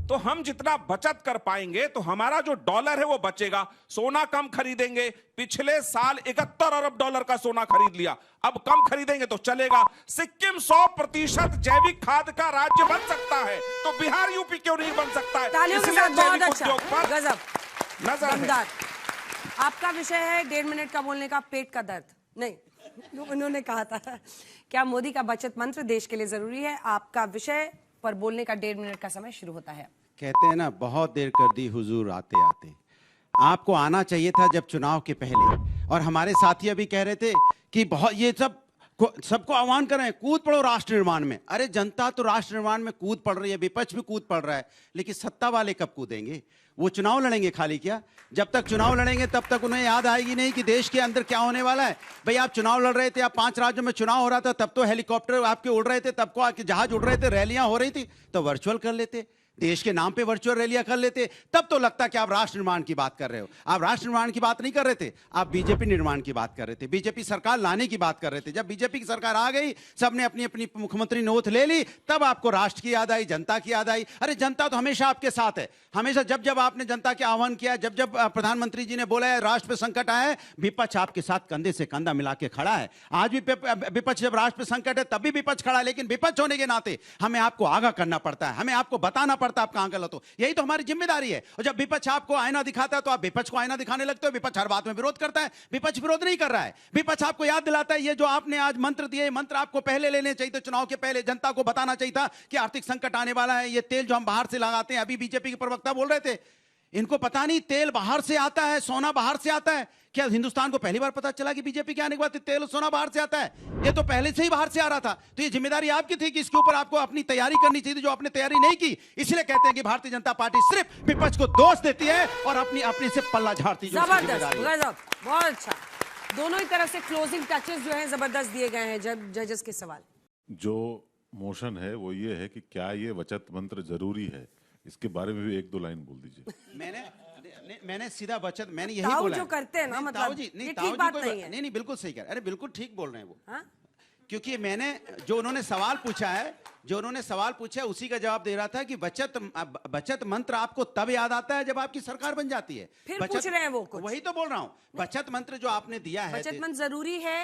S11: तो हम जितना बचत कर पाएंगे तो हमारा जो डॉलर है वो बचेगा। सोना कम खरीदेंगे, पिछले साल 71 अरब डॉलर का सोना खरीद लिया, अब कम खरीदेंगे तो चलेगा। सिक्किम 100% जैविक खाद का राज्य बन सकता है, तो बिहार यूपी क्यों नहीं बन सकता है?
S1: तालियों के
S11: इसलिए
S1: साथ बहुत
S11: जैविक
S1: अच्छा,
S11: उद्योग पर
S1: गजब,
S11: नजर है।
S1: दमदार। आपका विषय है 1.5 मिनट का बोलने का पेट का दर्द नहीं, उन्होंने कहा था क्या मोदी का बचत मंत्र देश के लिए जरूरी है। आपका विषय पर बोलने का 1.5 मिनट का समय शुरू होता है।
S12: कहते हैं ना, बहुत देर कर दी हुजूर आते आते। आपको आना चाहिए था जब चुनाव के पहले, और हमारे साथी अभी कह रहे थे कि बहुत ये सबको आह्वान कर रहे हैं, कूद पड़ो राष्ट्र निर्माण में। अरे जनता तो राष्ट्र निर्माण में कूद पड़ रही है, विपक्ष भी कूद पड़ रहा है, लेकिन सत्ता वाले कब कूदेंगे? वो चुनाव लड़ेंगे खाली क्या? जब तक चुनाव लड़ेंगे तब तक उन्हें याद आएगी नहीं कि देश के अंदर क्या होने वाला है। भाई आप चुनाव लड़ रहे थे, आप 5 राज्यों में चुनाव हो रहा था, तब तो हेलीकॉप्टर आपके उड़ रहे थे, तब को आपके जहाज उड़ रहे थे, रैलियां हो रही थी, तो वर्चुअल कर लेते, देश के नाम पे वर्चुअल रैलियां कर लेते, तब तो लगता कि आप राष्ट्र निर्माण की बात कर रहे हो। आप राष्ट्र निर्माण की बात नहीं कर रहे थे, आप बीजेपी निर्माण की बात कर रहे थे, बीजेपी सरकार लाने की बात कर रहे थे। जब बीजेपी की सरकार आ गई, सबने अपनी अपनी मुख्यमंत्री नोट ले ली, तब आपको राष्ट्र की याद आई, जनता की याद आई। अरे जनता तो हमेशा आपके साथ है, हमेशा जब जब आपने जनता के आह्वान किया, जब जब प्रधानमंत्री जी ने बोला है राष्ट्र पे संकट आया है, विपक्ष आपके साथ कंधे से कंधा मिला के खड़ा है। आज भी विपक्ष, जब राष्ट्र पे संकट है तब भी विपक्ष खड़ा है, लेकिन विपक्ष होने के नाते हमें आपको आगाह करना पड़ता है, हमें आपको बताना पड़ता है आप कहां गलत हो। यही तो हमारी जिम्मेदारी है। और जब विपक्ष आपको आईना दिखाता है तो आप विपक्ष को आईना दिखाने लगते हो। विपक्ष हर बात में विरोध करता है, विपक्ष विरोध नहीं कर रहा है, विपक्ष आपको याद दिलाता है ये जो आपने आज मंत्र दिए, मंत्र आपको पहले लेने चाहिए थे, चुनाव के पहले जनता को बताना चाहिए था कि आर्थिक संकट आने वाला है। ये तेल जो हम बाहर से लगाते हैं, अभी बीजेपी के प्रवक्ता बोल रहे थे, इनको पता नहीं तेल बाहर से आता है, सोना बाहर से आता है। क्या हिंदुस्तान को पहली बार पता चला कि बीजेपी के आने के बाद तेल और सोना बाहर से आता है? ये तो पहले से ही बाहर से आ रहा था। तो ये जिम्मेदारी आपकी थी कि इसके ऊपर आपको अपनी तैयारी करनी चाहिए, जो आपने तैयारी नहीं की। इसलिए कहते हैं कि भारतीय जनता पार्टी सिर्फ विपक्ष को दोष देती है और अपनी से पल्ला झाड़ती है।
S1: जबरदस्त, गजब, बहुत अच्छा। दोनों ही तरफ से क्लोजिंग टचेस जो हैं जबरदस्त दिए गए हैं जजेस के सवाल।
S4: जो मोशन है वो ये है कि क्या ये बचत मंत्र जरूरी है, इसके बारे में भी 1-2 लाइन बोल दीजिए।
S12: मैंने सीधा बचत, मैंने यही बोला
S1: जो करते हैं ना, मतलब ये ठीक बात नहीं है।
S12: नहीं, बिल्कुल सही कह रहे हैं। अरे बिल्कुल ठीक बोल रहे हैं वो। क्योंकि मैंने जो उन्होंने सवाल पूछा है, उसी का जवाब दे रहा था कि बचत मंत्र आपको तब याद आता है जब आपकी सरकार बन जाती है।
S1: फिर पूछ रहे हैं वो कुछ।
S12: वही तो बोल रहा हूँ, बचत मंत्र जो आपने दिया है,
S1: बचत मंत्र जरूरी है।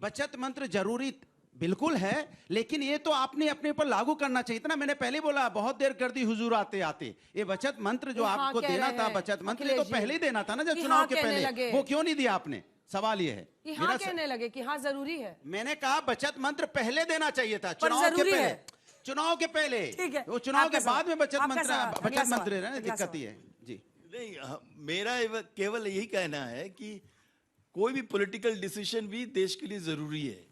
S12: बचत मंत्र जरूरी बिल्कुल है, लेकिन ये तो आपने अपने ऊपर लागू करना चाहिए था ना। मैंने पहले बोला बहुत देर कर दी हुजूर आते आते। ये बचत मंत्र जो आपको देना था, बचत मंत्र ये तो पहले ही देना था ना, जब चुनाव के पहले। वो क्यों नहीं दिया आपने? सवाल ये है
S1: कि हाँ कहने लगे कि हाँ जरूरी है।
S12: मैंने कहा बचत मंत्र पहले देना चाहिए था, चुनाव के पहले। चुनाव के पहले, वो चुनाव के बाद में बचत मंत्र रहना दिक्कत ही है जी।
S6: नहीं, मेरा केवल यही कहना है कि कोई भी पॉलिटिकल डिसीजन भी देश के लिए जरूरी है।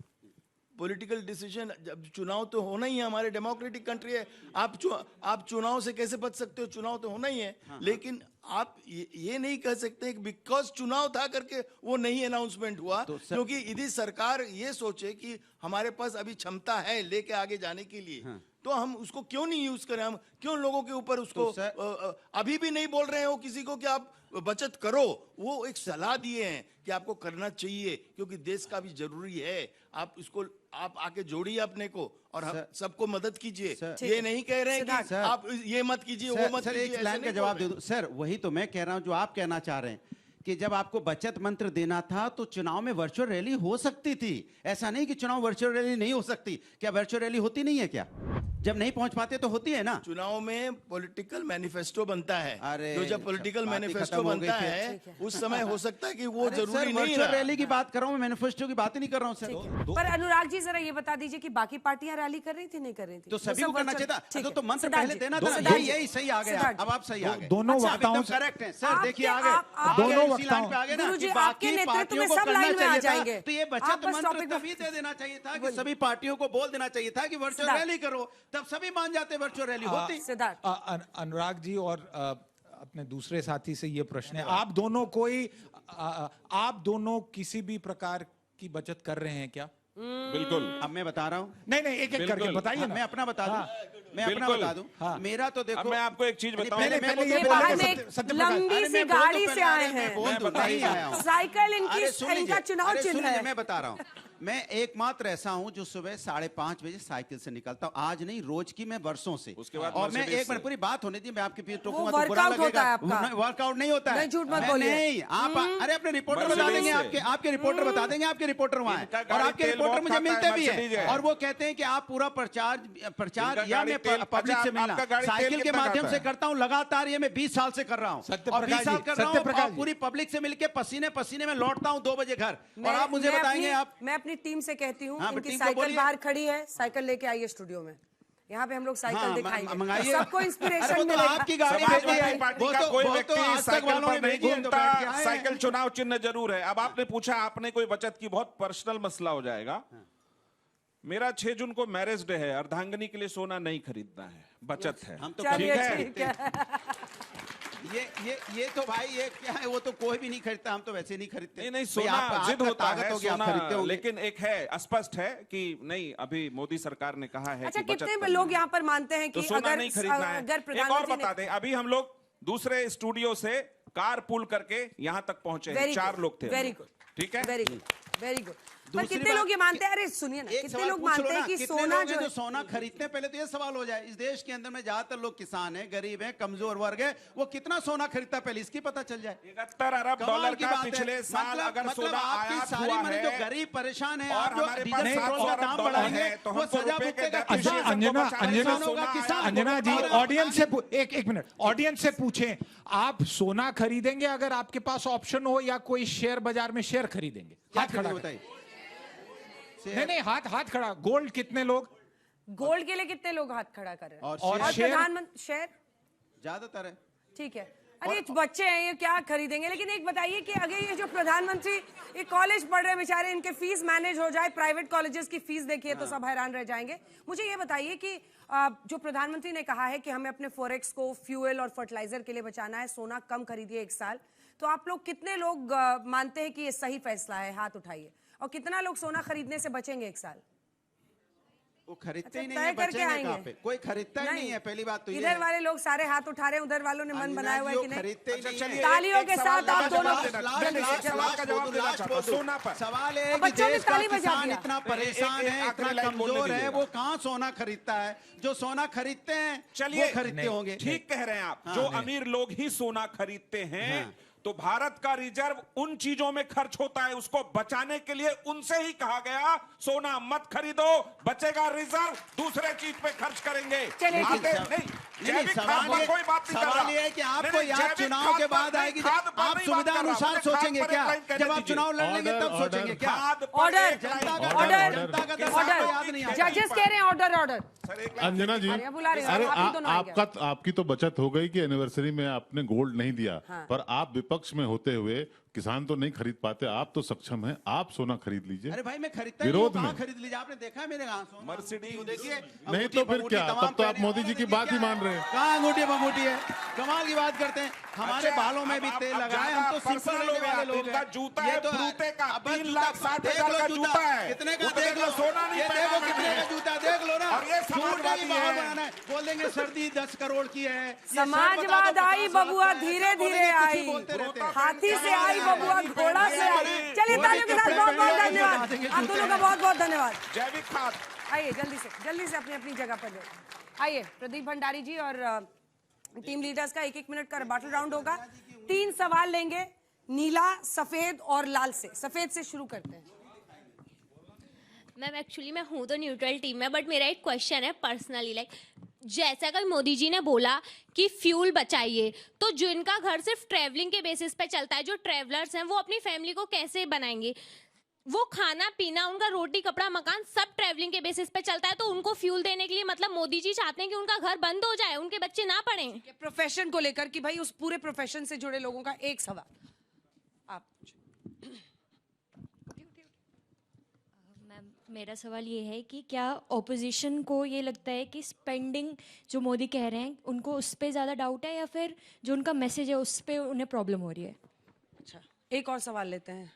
S6: पॉलिटिकल डिसीजन, जब चुनाव तो होना ही है, हमारे डेमोक्रेटिक कंट्री है। आप चुनाव से कैसे बच सकते हो? चुनाव तो होना ही है। लेकिन आप ये नहीं कह सकते कि बिकॉज चुनाव था करके वो नहीं अनाउंसमेंट हुआ, तो क्योंकि यदि सरकार ये सोचे कि हमारे पास अभी क्षमता है लेके आगे जाने के लिए, तो हम उसको क्यों नहीं यूज करें? हम क्यों लोगों के ऊपर उसको अभी भी नहीं बोल रहे हो किसी को कि आप बचत करो। वो एक सलाह दिए हैं कि आपको करना चाहिए, क्योंकि देश का भी जरूरी है। आप इसको आप आके जोड़िए अपने को और सबको मदद कीजिए। ये नहीं कह रहे हैं कि आप ये मत कीजिए, वो मत कीजिए।
S12: एक लाइन का जवाब दे दूं सर। वही तो मैं कह रहा हूं जो आप कहना चाह रहे हैं कि जब आपको बचत मंत्र देना था तो चुनाव में वर्चुअल रैली हो सकती थी। ऐसा नहीं कि चुनाव वर्चुअल रैली नहीं हो सकती। क्या वर्चुअल रैली होती नहीं है क्या? जब नहीं पहुंच पाते तो होती है ना।
S6: चुनाव में पॉलिटिकल मैनिफेस्टो बनता है।
S12: अरे
S6: तो जब पॉलिटिकल मैनिफेस्टो बनता है उस समय हो सकता है कि वो जरूरी नहीं है।
S12: रैली की बात कर रहा हूँ, मैनिफेस्टो की बात ही नहीं कर रहा हूँ सर।
S1: पर अनुराग जी जरा ये बता दीजिए कि बाकी पार्टियां रैली कर रही थी नहीं कर रही थी?
S12: तो सभी को करना चाहिए था। तो मंत्र पहले देना था। यही सही आ गया। अब आप सही आ गए।
S5: दोनों वक्ताओं
S12: करेक्ट है सर। देखिए आगे दोनों वक्ताओं पे आगे ना कि बाकी पार्टियों को करना चाहिए था। तो ये बचत मंत्र तभी दे देना चाहिए था कि सभी पार्टियों को बोल देना चाहिए था कि वर्चुअल रैली करो, तब सभी मान जाते वर्चुअल रैली होती।
S5: अनुराग जी और अपने दूसरे साथी से ये प्रश्न है, आप दोनों किसी भी प्रकार की बचत कर रहे हैं क्या?
S11: बिल्कुल।
S12: अब मैं बता रहा हूँ।
S5: नहीं एक एक करके बताइए।
S12: मैं अपना बता दूं। मैं अपना बता दूं। मेरा तो देखो,
S11: मैं आपको एक चीज बताऊं।
S1: लंबी सी गाड़ी से आए हैं,
S12: नहीं आया हूं।
S1: साइकिल इनका चुनाव चिन्ह है।
S12: मैं बता रहा हूँ। मैं एकमात्र ऐसा हूं जो सुबह 5:30 बजे साइकिल से निकलता हूं, आज नहीं रोज की, मैं वर्षों से।
S11: उसके बाद
S12: और मैं
S11: Mercedes
S12: एक मिनट पूरी बात होने दी, मैं आपके पीछे टोकूंगा
S1: वो
S12: तो बुरा
S1: workout होता है
S12: लगेगा।
S1: आपका।
S12: वर्कआउट नहीं होता है।
S1: नहीं, झूठ मत बोलिए।
S12: नहीं, आप अरे अपने रिपोर्टर बता
S11: Mercedes
S12: देंगे,
S11: से।
S12: आपके रिपोर्टर बता देंगे, आपके रिपोर्टर वहां
S11: इनका
S12: है और
S11: गाड़ी
S12: आपके
S11: तेल
S12: रिपोर्टर
S11: बहुत
S12: मुझे
S11: खाता है,
S12: मिलते भी
S11: Mercedes
S12: है
S11: है।
S12: और वो कहते हैं कि आप पूरा प्रचार
S11: इनका
S12: या
S11: गाड़ी
S12: मैं
S11: तेल-
S12: पब्लिक
S11: अच्छा,
S12: से मिलना
S11: आपका गाड़ी तेल
S12: साइकिल के
S11: कितना
S12: माध्यम
S11: खाता
S12: से
S11: है?
S12: करता हूं लगातार, ये मैं 20 साल से कर रहा हूं और 20 साल कर रहा हूं और पूरी पब्लिक से मिलकर पसीने पसीने में लौटता हूं 2 बजे घर। और आप मुझे बताएंगे, आप
S1: मैं अपनी टीम से कहती हूँ,
S12: हाँ,
S1: इनकी
S12: टीम को
S1: साइकिल
S12: बोलिए।
S1: बाहर खड़ी है, साइकिल लेके आइए स्टूडियो में, यहाँ पे हम लोग साइकिल
S12: हाँ,
S1: दिखाएंगे,
S12: मंगाइए।
S1: सबको
S12: अरे
S1: इंस्पिरेशन
S12: वो तो
S1: मिलेगा।
S12: आपकी गाड़ी
S11: समाजवादी
S12: भेजी है,
S11: पार्टी
S12: वो
S11: का
S12: तो-
S11: कोई
S12: वो तो
S11: व्यक्ति
S12: आज तक
S11: साइकिल
S12: वालों
S11: पर
S12: ने
S11: नहीं
S12: भेजी है, तो
S11: घूमता,
S12: बैठ के आए हैं।
S11: साइकिल चुनाव चिन्ह जरूर है। अब आपने पूछा, आपने कोई बचत की, बहुत पर्सनल मसला हो जाएगा। मेरा 6 जून को मैरिज डे है, अर्धांगिनी के लिए सोना नहीं खरीदना है, बचत है।
S12: हम तो
S1: चलिए
S12: खरीदते
S1: ठीक है।
S12: ये तो भाई ये क्या है, वो तो कोई भी नहीं खरीदता, हम तो वैसे नहीं खरीदते।
S11: नहीं नहीं,
S12: भाई,
S11: सोना
S12: आपका
S11: जिद
S12: हाथ का
S11: होता
S12: ताकत
S11: है,
S12: होगी, आप
S11: सोना,
S12: खरीदते होंगे।
S11: लेकिन एक है, स्पष्ट है कि नहीं, अभी मोदी सरकार ने कहा है
S1: अच्छा,
S11: कि बचत
S1: कितने
S11: करनी
S1: लोग
S11: है।
S1: यहाँ पर मानते हैं
S11: तो
S1: कि
S11: सोना
S1: अगर
S11: नहीं खरीदना है।
S1: अगर
S11: एक और
S1: प्रधानमंत्री
S11: बता दें, अभी हम लोग दूसरे स्टूडियो से कार पुल करके यहाँ तक पहुंचे हैं, 4 लोग थे।
S1: वेरी गुड,
S11: ठीक है,
S1: वेरी गुड, वेरी गुड। पर
S12: दूसरी
S1: कितने
S12: बात-
S1: लोग ये मानते हैं, अरे सुनिए ना,
S12: एक
S1: कितने
S12: सवाल
S1: लोग
S12: पूछ लो
S1: मानते हैं
S12: ना,
S1: कि
S12: कितने
S1: सोना
S12: लोग हैं
S1: जो
S12: जो सोना खरीदते हैं? पहले तो ये सवाल हो जाए, इस देश के अंदर में ज्यादातर लोग किसान हैं, गरीब हैं, कमजोर वर्ग है, वो कितना सोना खरीदता है पहले इसकी पता चल जाए।
S11: 71 अरब
S12: कमाल
S11: डॉलर
S12: की
S11: का
S12: बात है।
S11: पिछले साल अगर सोना
S12: आपकी
S11: आयात
S12: सारी
S11: हुआ
S12: माने
S11: है
S12: जो गरीब परेशान है,
S11: और
S12: आप जो
S11: हमारे
S12: डीजल
S11: पास
S12: पेट्रोल का
S11: 700
S12: दाम
S11: डॉलर
S12: बढ़ाएंगे
S11: है, तो
S12: वो
S11: हमको
S12: सजा
S11: रुपए के
S12: भुगतेगा।
S11: depreciation
S12: किसान
S11: को
S5: अंजना
S11: बचाने
S5: अंजना
S11: से सोना आयात
S5: अंजना जी,
S12: और
S5: ऑडियंस से एक मिनट, ऑडियंस से पूछें, आप सोना खरीदेंगे अगर आपके पास ऑप्शन हो, या कोई शेयर बाजार में शेयर खरीदेंगे? हाथ खड़ा करें।
S12: बताइए।
S5: नहीं, हाथ खड़ा। गोल्ड कितने लोग?
S1: गोल्ड के लिए कितने लोग हाथ खड़ा कर रहे हैं?
S12: और
S5: शेयर?
S1: प्रधानमंत्री शेयर
S12: ज्यादातर है।
S1: ठीक है। अरे बच्चे हैं, ये क्या खरीदेंगे? लेकिन एक बताइए कि अगर ये जो प्रधानमंत्री ये कॉलेज पढ़ रहे हैं बेचारे, इनके फीस मैनेज हो जाए, प्राइवेट कॉलेजेस की फीस देखिए तो सब हैरान रह जाएंगे। मुझे ये बताइए कि जो प्रधानमंत्री ने कहा है कि हमें अपने फॉरेक्स को फ्यूल और फर्टिलाइजर के लिए बचाना है, सोना कम खरीदिए 1 साल, तो आप लोग कितने लोग मानते हैं कि ये सही फैसला है? हाथ उठाइए। और कितना लोग सोना खरीदने से बचेंगे 1 साल?
S12: वो खरीदते
S1: अच्छा,
S12: ही नहीं
S1: तय
S12: है,
S1: करके
S12: बचेंगे
S1: आएंगे।
S12: कहाँ पे? कोई खरीदता ही नहीं है, पहली बात तो ये
S1: इधर
S12: है।
S1: वाले लोग सारे हाथ उठा रहे हैं, उधर वालों ने मन
S12: अंजना
S1: बनाया हुआ है
S12: जी,
S1: कि
S12: वो
S1: नहीं?
S12: खरीदते ही नहीं
S11: चलिए,
S12: है।
S1: तालियों
S11: एक
S1: के
S11: सवाल
S1: साथ आप
S11: का
S1: दोनों
S11: जवाब देना-
S12: लास्ट-
S11: एक सवाल का जवाब देना चाहता हूं, सोना पर।
S12: सवाल है
S1: अब
S12: कि
S1: बच्चों ने
S12: देश का
S1: ताली बजा
S12: किसान
S1: दिया।
S12: इतना परेशान
S11: एक
S12: है,
S11: आखिरी
S12: इतना
S11: लाइन बोलने
S12: कमजोर है,
S11: दीजिएगा।
S12: वो कहाँ सोना खरीदता है? जो सोना खरीदते हैं
S11: चलिए,
S12: वो खरीदते होंगे।
S11: ठीक कह रहे हैं आप।
S12: हाँ,
S11: जो
S12: नहीं।
S11: अमीर लोग ही सोना खरीदते हैं,
S12: हाँ।
S11: तो भारत का रिजर्व उन चीजों में खर्च होता है, उसको बचाने के लिए उनसे ही कहा गया सोना मत खरीदो, बचेगा रिजर्व, दूसरे चीज पे खर्च करेंगे।
S1: चलिए, ठीक
S11: आगे
S1: है।
S11: नहीं,
S12: नहीं,
S11: जैविक खाद
S12: सवाल
S11: पर
S12: ये
S11: कोई बात नहीं कर रहा।
S12: सवाल ये है कि आपको
S11: नहीं,
S12: याद
S11: जैविक
S12: चुनाव
S11: खाद
S12: के
S11: पर
S12: बाद
S11: नहीं,
S12: आएगी,
S11: खाद पर
S12: आप
S11: नहीं
S12: सुविधा
S11: बात कर रहा।
S12: अनुसार
S11: मुझे खाद
S12: सोचेंगे
S11: पर
S12: क्या?
S11: एक लाइन कहने
S12: जब आप
S11: दीजिए।
S12: चुनाव लड़ेंगे तब
S4: ऑर्डर,
S12: सोचेंगे क्या?
S11: खाद पर
S1: ऑर्डर,
S11: एक लाइन
S12: जनता का
S1: ऑर्डर,
S12: जनता का दर्द
S1: ऑर्डर।
S12: आपको याद नहीं आता।
S1: जजेस कह रहे हैं ऑर्डर, ऑर्डर।
S11: सर, एक लाइन-
S4: अंजना जी,
S1: अरे, बुला रहे हैं,
S4: अरे
S1: आप ही दोनों आएंगे।
S4: आपकी तो बचत हो गई कि एनिवर्सरी में आपने गोल्ड नहीं दिया, पर आप विपक्ष में होते हुए किसान तो नहीं खरीद पाते, आप तो सक्षम हैं, आप सोना खरीद लीजिए।
S12: अरे भाई मैं खरीदता ही नहीं
S4: विरोध
S12: हूं, कहाँ
S4: में।
S12: खरीद लीजिए? आपने देखा है मेरे यहाँ सोना?
S11: मर्सिडीज।
S12: वो देखिए
S4: नहीं तो फिर क्या? तब तो आप मोदी जी की बात ही मान रहे हैं।
S12: कहाँ अंगूठी बंगूठी है? कमाल की बात करते हैं। हमारे
S11: अच्छा,
S12: बालों में भी
S11: अब
S12: तेल
S11: अब
S12: लगाए, हम तो
S11: ज्यादा
S12: सिंपल
S11: personal
S12: रहने
S11: हो गया,
S12: वाले
S11: तो
S12: लोग
S11: इनका
S12: हैं।
S11: जूता
S12: ये
S11: है
S12: तो
S11: ब्रूटे का,
S12: अब
S11: 3,60,000 का जूता है।
S12: कितने का
S11: वो तो
S12: देख लो,
S11: सोना नहीं
S12: ये
S11: पहना
S12: देखो
S11: मैंने।
S12: कितने का जूता देख लो ना।
S11: और ये
S12: झूठ
S11: समाजवादी
S12: नहीं, माहौल
S11: है।
S12: बनाना है। बोल देंगे सर्दी 10 करोड़ की है। ये शहर
S1: समाजवाद
S12: बता दो,
S1: आई
S12: 50
S1: बबुआ,
S12: लाख का है।
S1: धीरे
S12: ऐसा बोलेंगे,
S1: धीरे
S12: कुछ ही
S1: आई।
S12: बोलते रहते हैं।
S1: हाथी से आई बबुआ, घोड़ा से आई। चलिए,
S12: मोदी
S1: तालियों के
S12: के
S1: साथ बहुत बहुत
S12: पैर
S1: धन्यवाद।
S12: बता देंगे,
S1: आप
S12: जूते
S1: दोनों का
S12: हैं।
S1: बहुत बहुत धन्यवाद।
S11: जैविक खाद।
S1: आइए जल्दी से अपनी अपनी जगह पर जाइए। आइए, प्रदीप भंडारी जी और टीम लीडर्स का 1-1 मिनट का बैटल राउंड होगा। 3 सवाल लेंगे, नीला, सफेद और लाल से। सफेद से शुरू करते हैं।
S13: मैम एक्चुअली मैं हूँ तो न्यूट्रल टीम में, बट मेरा एक क्वेश्चन है पर्सनली, लाइक जैसा कि मोदी जी ने बोला कि फ्यूल बचाइए, तो जिनका घर सिर्फ ट्रैवलिंग के बेसिस पे चलता है, जो ट्रैवलर्स हैं, वो अपनी फैमिली को कैसे बनाएंगे? वो खाना पीना, उनका रोटी कपड़ा मकान सब ट्रैवलिंग के बेसिस पे चलता है, तो उनको फ्यूल देने के लिए मतलब मोदी जी चाहते हैं कि उनका घर बंद हो जाए, उनके बच्चे ना पढ़ें।
S1: प्रोफेशन को लेकर कि भाई उस पूरे प्रोफेशन से जुड़े लोगों का एक सवाल आप।
S14: मैम मेरा सवाल ये है कि क्या ऑपोजिशन को ये लगता है कि स्पेंडिंग जो मोदी कह रहे हैं उनको उस पर ज़्यादा डाउट है, या फिर जो उनका मैसेज है उस पर उन्हें प्रॉब्लम हो रही है?
S1: अच्छा, एक और सवाल लेते हैं।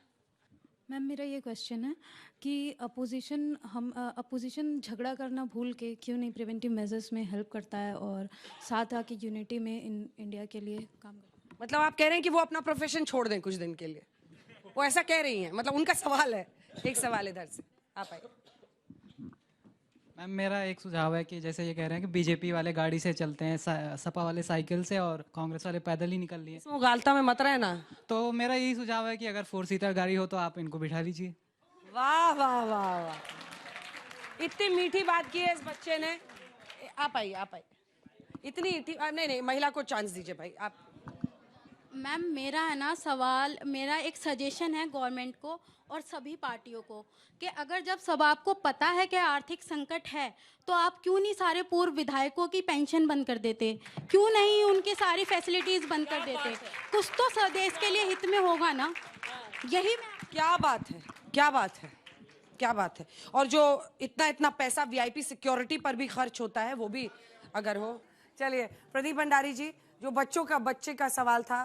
S15: मैम मेरा ये क्वेश्चन है कि अपोजिशन झगड़ा करना भूल के क्यों नहीं प्रिवेंटिव मेजर्स में हेल्प करता है और साथ आके यूनिटी में इंडिया के लिए काम करता है?
S1: मतलब आप कह रहे हैं कि वो अपना प्रोफेशन छोड़ दें कुछ दिन के लिए, वो ऐसा कह रही हैं, मतलब उनका सवाल है। एक सवाल इधर से। आप आइए।
S16: मैम मेरा एक सुझाव है कि जैसे ये कह रहे हैं कि बीजेपी वाले गाड़ी से चलते हैं, सपा वाले साइकिल से और कांग्रेस वाले पैदल ही निकल लिए।
S1: वो गालता में मत रहे ना।
S16: तो मेरा यही सुझाव है कि अगर 4 सीटर गाड़ी हो तो आप इनको बिठा लीजिए।
S1: वाह वाह वाह वाह, इतनी मीठी बात की है इस बच्चे ने। आप आइए, आप आइए। इतनी नहीं, महिला को चांस दीजिए भाई। आप।
S17: मैम मेरा है ना सवाल, मेरा एक सजेशन है गवर्नमेंट को और सभी पार्टियों को कि अगर जब सब आपको पता है कि आर्थिक संकट है तो आप क्यों नहीं सारे पूर्व विधायकों की पेंशन बंद कर देते, क्यों नहीं उनकी सारी फैसिलिटीज बंद कर देते, कुछ तो देश के लिए हित में होगा ना। यही
S1: क्या बात है, क्या बात है, क्या बात है। और जो इतना इतना पैसा वीआईपी सिक्योरिटी पर भी खर्च होता है वो भी अगर हो। चलिए प्रदीप भंडारी जी, जो बच्चे का सवाल था,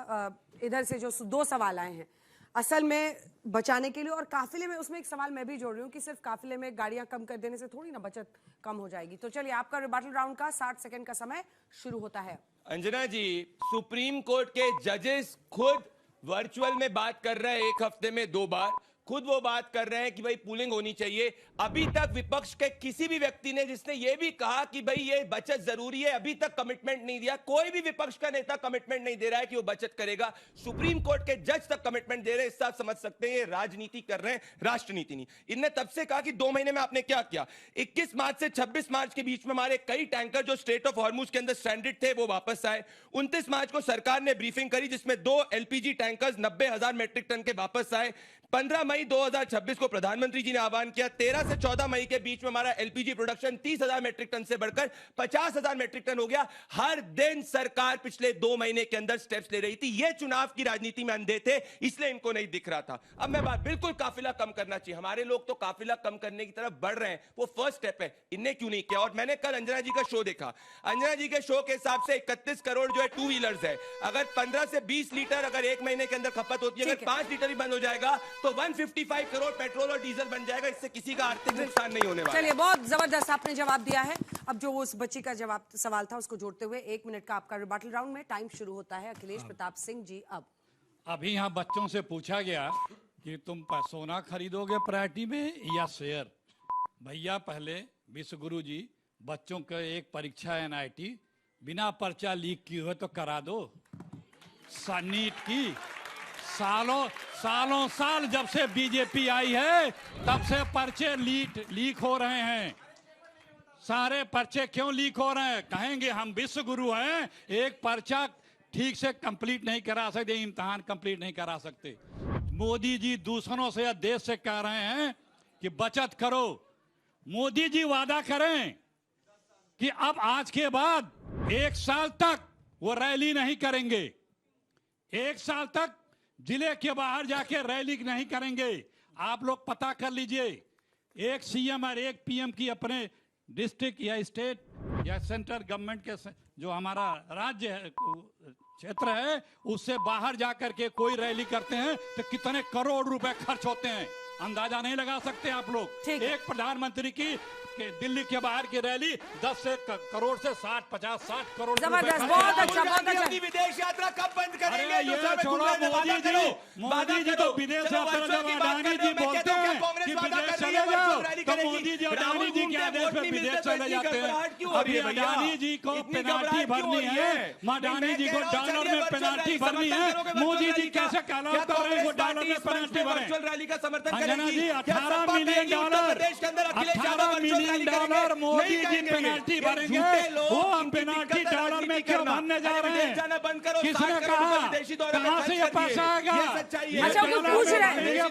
S1: इधर से जो 2 सवाल आए हैं असल में बचाने के लिए, और काफिले में उसमें एक सवाल मैं भी जोड़ रही हूँ कि सिर्फ काफिले में गाड़ियां कम कर देने से थोड़ी ना बचत कम हो जाएगी। तो चलिए आपका रिबैटल राउंड का 60 सेकंड का समय शुरू होता है।
S7: अंजना जी, सुप्रीम कोर्ट के जजेस खुद वर्चुअल में बात कर रहे हैं, 1 हफ्ते में 2 बार खुद वो बात कर रहे हैं कि भाई पूलिंग होनी चाहिए। अभी तक विपक्ष के किसी भी व्यक्ति ने जिसने ये भी कहा कि भाई ये बचत जरूरी है, अभी तक कमिटमेंट नहीं दिया। कोई भी विपक्ष का नेता कमिटमेंट नहीं दे रहा है कि वो बचत करेगा। सुप्रीम कोर्ट के जज तक कमिटमेंट दे रहे हैं। इससे आप समझ सकते हैं ये राजनीति कर रहे हैं, राष्ट्रनीति नहीं। इनने तब से कहा कि 2 महीने में आपने क्या किया। 21 मार्च से 26 मार्च के बीच में हमारे कई टैंकर जो स्ट्रेट ऑफ हॉर्मुज के अंदर स्ट्रैंडेड थे वो वापस आए। 29 मार्च को सरकार ने ब्रीफिंग करी जिसमें 2 एलपीजी टैंकर्स 90,000 मेट्रिक टन के वापस आए। 15 मई 2026 को प्रधानमंत्री जी ने आह्वान किया। 13 से 14 मई के बीच में हमारा एलपीजी प्रोडक्शन 30,000 मेट्रिक टन से बढ़कर 50,000 मेट्रिक टन हो गया। हर दिन सरकार पिछले 2 महीने के अंदर स्टेप्स ले रही थी। ये चुनाव की राजनीति में अंधे थे, इसलिए इनको नहीं दिख रहा था। अब मैं बात, बिल्कुल काफिला कम करना चाहिए। हमारे लोग तो काफिला कम करने की तरफ बढ़ रहे हैं, वो फर्स्ट स्टेप है। इनने क्यों नहीं किया? और मैंने कल अंजना जी का शो देखा। अंजना जी के शो के हिसाब से 31 करोड़ जो है 2 व्हीलर्स है। अगर 15 से 20 लीटर अगर 1 महीने के अंदर खपत होती है, अगर 5 लीटर भी बंद हो जाएगा तो 155 करोड़ पेट्रोल और डीजल बन जाएगा। इससे किसी का आर्थिक नुकसान नहीं होने वाला।
S1: चलिए बहुत जबरदस्त आपने जवाब दिया है। अब जो उस बच्ची का जवाब सवाल था उसको जोड़ते हुए 1 मिनट का आपका रिबैटल राउंड में टाइम शुरू होता है। अखिलेश प्रताप सिंह जी, अब
S8: अभी यहाँ बच्चों से पूछा गया कि तुम सोना खरीदोगे प्रायोरिटी में या शेयर। भैया पहले विश्वगुरु जी, बच्चों का एक परीक्षा एनआईटी बिना पर्चा लीक किए हुए तो करा दो। नीट की सालों साल जब से बीजेपी आई है तब से पर्चे लीक हो रहे हैं। सारे पर्चे क्यों लीक हो रहे हैं? कहेंगे हम विश्व गुरु हैं, एक पर्चा ठीक से कंप्लीट नहीं करा सकते, इम्तिहान कंप्लीट नहीं करा सकते। मोदी जी दूसरों से या देश से कह रहे हैं कि बचत करो। मोदी जी वादा करें कि अब आज के बाद 1 साल तक वो रैली नहीं करेंगे, 1 साल तक जिले के बाहर जाके रैली नहीं करेंगे। आप लोग पता कर लीजिए, एक सीएम और एक पीएम की अपने डिस्ट्रिक्ट या स्टेट या सेंट्रल गवर्नमेंट के जो हमारा राज्य है, क्षेत्र है, उससे बाहर जाकर के कोई रैली करते हैं तो कितने करोड़ रुपए खर्च होते हैं, अंदाजा नहीं लगा सकते आप लोग। एक प्रधानमंत्री की दिल्ली के बाहर की रैली 10 करोड़ से 60 करोड़।
S1: जबरदस्त, बहुत अच्छा, बहुत अच्छा।
S7: विदेश यात्रा कब बंद करेंगे?
S8: ये छोड़ो, मोदी जी तो विदेश यात्रा जब अडानी जी बोलते हैं कि विदेश चले जाओ तो मोदी जी अडानी जी के आदेश पे विदेश चले जाते हैं। अभी अडानी जी को पेनाल्टी भरनी है, अडानी जी को डॉलर में पेनाल्टी भरनी है। मोदी जी कैसे कहलाओ कर रहे हैं डॉलर में पेनाल्टी भरें?
S7: रैली का समर्थन
S8: अंजना जी 18 million dollar Modi ji penalty भरेंगे। वो पेनाल्टी डॉलर में क्यों भरने जा रहे हैं? किसने कहा? कहां से ये पैसा आएगा?
S1: अच्छा कुछ पूछ रहे हैं,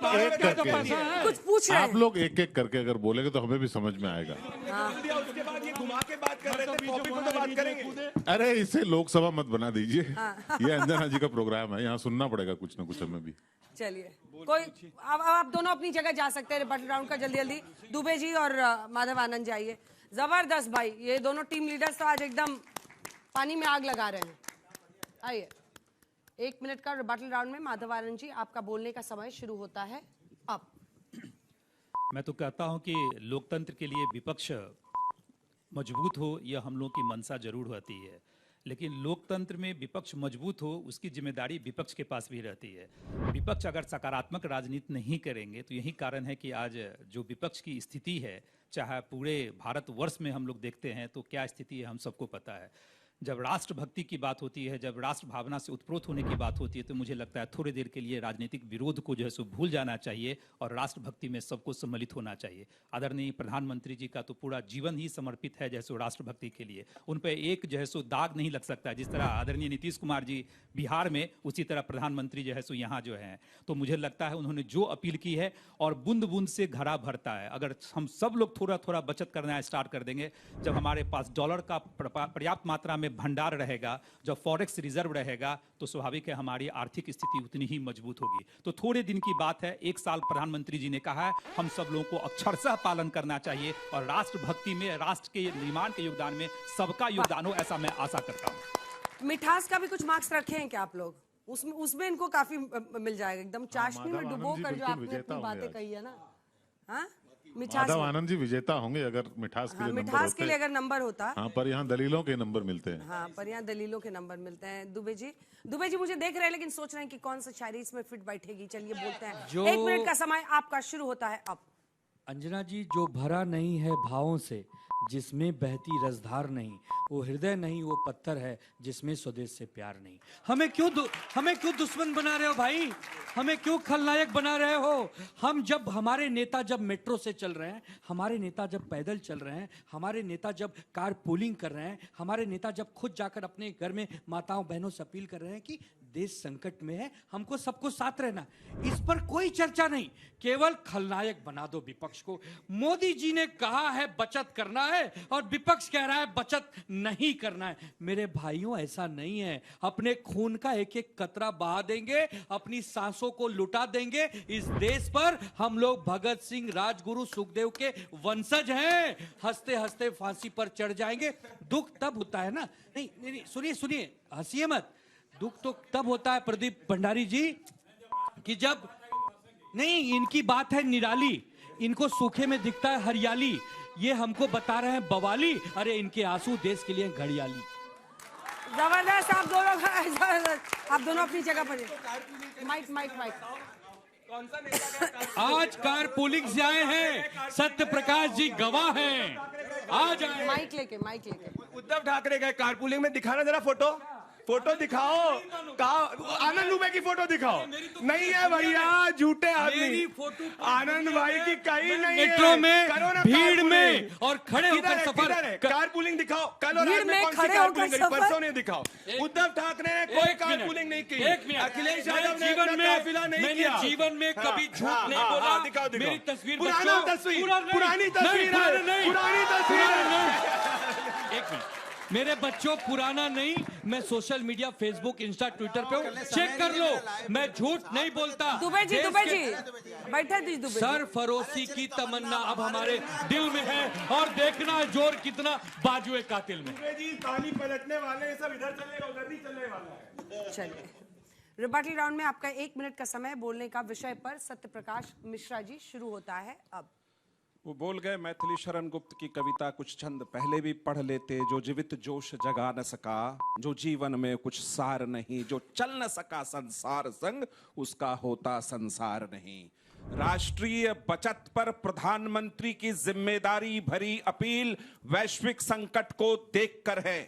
S1: कुछ पूछ रहे हैं।
S4: आप लोग एक एक करके अगर बोलेंगे तो हमें भी समझ में आएगा।
S7: उसके बाद ये घुमा के बात कर रहे थे, टॉपिक पे तो बात करेंगे।
S4: अरे इसे लोकसभा मत बना दीजिए। ये अंजना जी का प्रोग्राम है, यहाँ सुनना पड़ेगा कुछ ना कुछ हमें भी।
S1: चलिए कोई अब आप दोनों अपनी जगह जा सकते हैं। रिबैटल राउंड का जल्दी जल्दी दुबे जी और माधव आनंद जाइए। जबरदस्त भाई, ये दोनों टीम लीडर्स तो आज एकदम पानी में आग लगा रहे हैं। आइए 1 मिनट का रिबैटल राउंड में माधव आनंद जी आपका बोलने का समय शुरू होता है अब।
S9: मैं तो कहता हूं कि लोकतंत्र के लिए विपक्ष मजबूत हो, यह हम लोग की मंशा जरूर होती है, लेकिन लोकतंत्र में विपक्ष मजबूत हो उसकी जिम्मेदारी विपक्ष के पास भी रहती है। विपक्ष अगर सकारात्मक राजनीति नहीं करेंगे तो यही कारण है कि आज जो विपक्ष की स्थिति है, चाहे पूरे भारतवर्ष में हम लोग देखते हैं तो क्या स्थिति है हम सबको पता है। जब राष्ट्रभक्ति की बात होती है, जब राष्ट्र भावना से उत्प्रोत होने की बात होती है, तो मुझे लगता है थोड़ी देर के लिए राजनीतिक विरोध को जो है सो भूल जाना चाहिए और राष्ट्रभक्ति में सबको सम्मिलित होना चाहिए। आदरणीय प्रधानमंत्री जी का तो पूरा जीवन ही समर्पित है जैसो राष्ट्रभक्ति के लिए, उन पर एक जो है सो दाग नहीं लग सकता। जिस तरह आदरणीय नीतीश कुमार जी बिहार में, उसी तरह प्रधानमंत्री जो है सो यहाँ जो है, तो मुझे लगता है उन्होंने जो अपील की है, और बूंद बूंद से घड़ा भरता है। अगर हम सब लोग थोड़ा थोड़ा बचत करना स्टार्ट कर देंगे, जब हमारे पास डॉलर का पर्याप्त मात्रा में भंडार रहेगा, जब फॉरेक्स रिजर्व रहेगा, तो स्वाभाविक है हमारी आर्थिक स्थिति उतनी ही मजबूत होगी। तो थोड़े दिन की बात है, 1 साल प्रधानमंत्री जी ने कहा है, हम सब लोगों को अक्षरशः पालन करना चाहिए और राष्ट्रभक्ति में, राष्ट्र के निर्माण के योगदान में सबका योगदान हो, ऐसा मैं आशा करता हूँ।
S1: मिठास का भी कुछ मार्क्स रखे हैं क्या आप लोग? उसमें इनको काफी मिल जाएगा, एकदम चाशनी में डुबो कर जो आपने अपनी बातें कही है ना। हाँ,
S4: माधव आनंद जी विजेता होंगे अगर मिठास के लिए नंबर
S1: मिठास के लिए अगर नंबर होता।
S4: हाँ, पर यहाँ दलीलों के नंबर मिलते हैं।
S1: हाँ, पर यहाँ दलीलों के नंबर मिलते हैं। दुबे जी मुझे देख रहे हैं लेकिन सोच रहे हैं कि कौन सा शायरी इसमें फिट बैठेगी। चलिए बोलते हैं। 1 मिनट का समय आपका शुरू होता है अब।
S10: अंजना जी, जो भरा नहीं है भावों से, जिसमें बहती रसधार नहीं, वो हृदय नहीं, वो पत्थर है जिसमें स्वदेश से प्यार नहीं। हमें क्यों दुश्मन बना रहे हो भाई? हमें क्यों खलनायक बना रहे हो? हमारे नेता जब मेट्रो से चल रहे हैं, हमारे नेता जब पैदल चल रहे हैं, हमारे नेता जब कार पूलिंग कर रहे हैं, हमारे नेता जब खुद जाकर अपने घर में माताओं बहनों से अपील कर रहे हैं कि देश संकट में है, हमको सबको साथ रहना, इस पर कोई चर्चा नहीं, केवल खलनायक बना दो विपक्ष को। मोदी जी ने कहा है बचत करना है और विपक्ष कह रहा है बचत नहीं करना है। मेरे भाइयों, ऐसा नहीं है। अपने खून का एक एक कतरा बहा देंगे, अपनी सांसों को लुटा देंगे। इस देश पर हम लोग भगत सिंह, राजगुरु, सुखदेव के वंशज हैं। हंसते हंसते फांसी पर चढ़ जाएंगे। दुख तब होता है ना, नहीं, सुनिए, हंसिए मत। दुख तो तब होता है प्रदीप भंडारी जी कि जब, नहीं, इनकी बात है निराली, इनको सूखे में दिखता है हरियाली, ये हमको बता रहे हैं बवाली, अरे इनके आंसू देश के लिए घड़ियाली।
S1: जबरदस्त। आप दोनों अपनी जगह पर। माइक।
S8: आज कार पुलिंग से आए हैं, सत्य प्रकाश जी गवाह हैं। आज
S1: माइक लेके
S7: उद्धव ठाकरे गए कारपूलिंग में, दिखाना जरा फोटो दिखाओ। आनंद दुबे की फोटो दिखाओ। नहीं है भैया, झूठे आदमी। आनंद भाई की कहीं नहीं है।
S8: मेट्रो में भीड़ में और खड़े होकर सफर।
S7: कारपूलिंग दिखाओ। कल और आज में कौन सी कारपूलिंग करी? परसों ने दिखाओ। उद्धव ठाकरे ने कोई कारपूलिंग नहीं की। अखिलेश यादव ने काफिला नहीं किया।
S8: जीवन में कभी झूठ नहीं बोला।
S7: दिखाओ।
S8: मेरी तस्वीर,
S7: पुरानी तस्वीर।
S8: एक मिनट, मेरे बच्चों, पुराना नहीं, मैं social media, Facebook, Insta, Twitter पे हूँ, चेक कर लो, मैं झूठ नहीं बोलता।
S1: दुबे जी बैठे दुबे।
S8: सरफरोशी की तमन्ना अब हमारे दिल में है और देखना जोर कितना बाजुए कातिल में।
S7: दुबे जी ताली पलटने वाले, सब इधर चलेगा उधर नहीं चलने वाला है।
S1: चलिए, रिबटल राउंड में आपका 1 मिनट का समय बोलने का विषय पर सत्यप्रकाश मिश्रा जी शुरू होता है अब।
S11: वो बोल गए, मैथिली शरण गुप्त की कविता कुछ छंद पहले भी पढ़ लेते। जो जीवित जोश जगा न सका, जो जीवन में कुछ सार नहीं, जो चल न सका संसार संग, उसका होता संसार नहीं। राष्ट्रीय बचत पर प्रधानमंत्री की जिम्मेदारी भरी अपील वैश्विक संकट को देखकर है।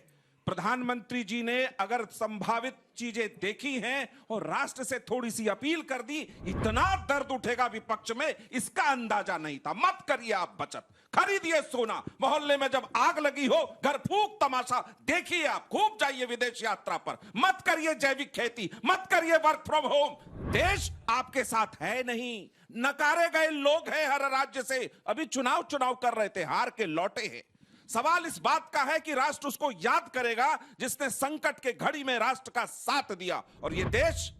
S11: प्रधानमंत्री जी ने अगर संभावित चीजें देखी हैं और राष्ट्र से थोड़ी सी अपील कर दी, इतना दर्द उठेगा विपक्ष में, इसका अंदाजा नहीं था। मत करिए आप बचत, खरीदिए सोना, मोहल्ले में जब आग लगी हो घर फूंक तमाशा देखिए आप, खूब जाइए विदेश यात्रा पर, मत करिए जैविक खेती, मत करिए वर्क फ्रॉम होम। देश आपके साथ है नहीं, नकारे गए लोग हैं हर राज्य से। अभी चुनाव कर रहे थे, हार के लौटे हैं। सवाल इस बात का है कि राष्ट्र उसको याद करेगा जिसने संकट के घड़ी में राष्ट्र का साथ दिया। और यह देश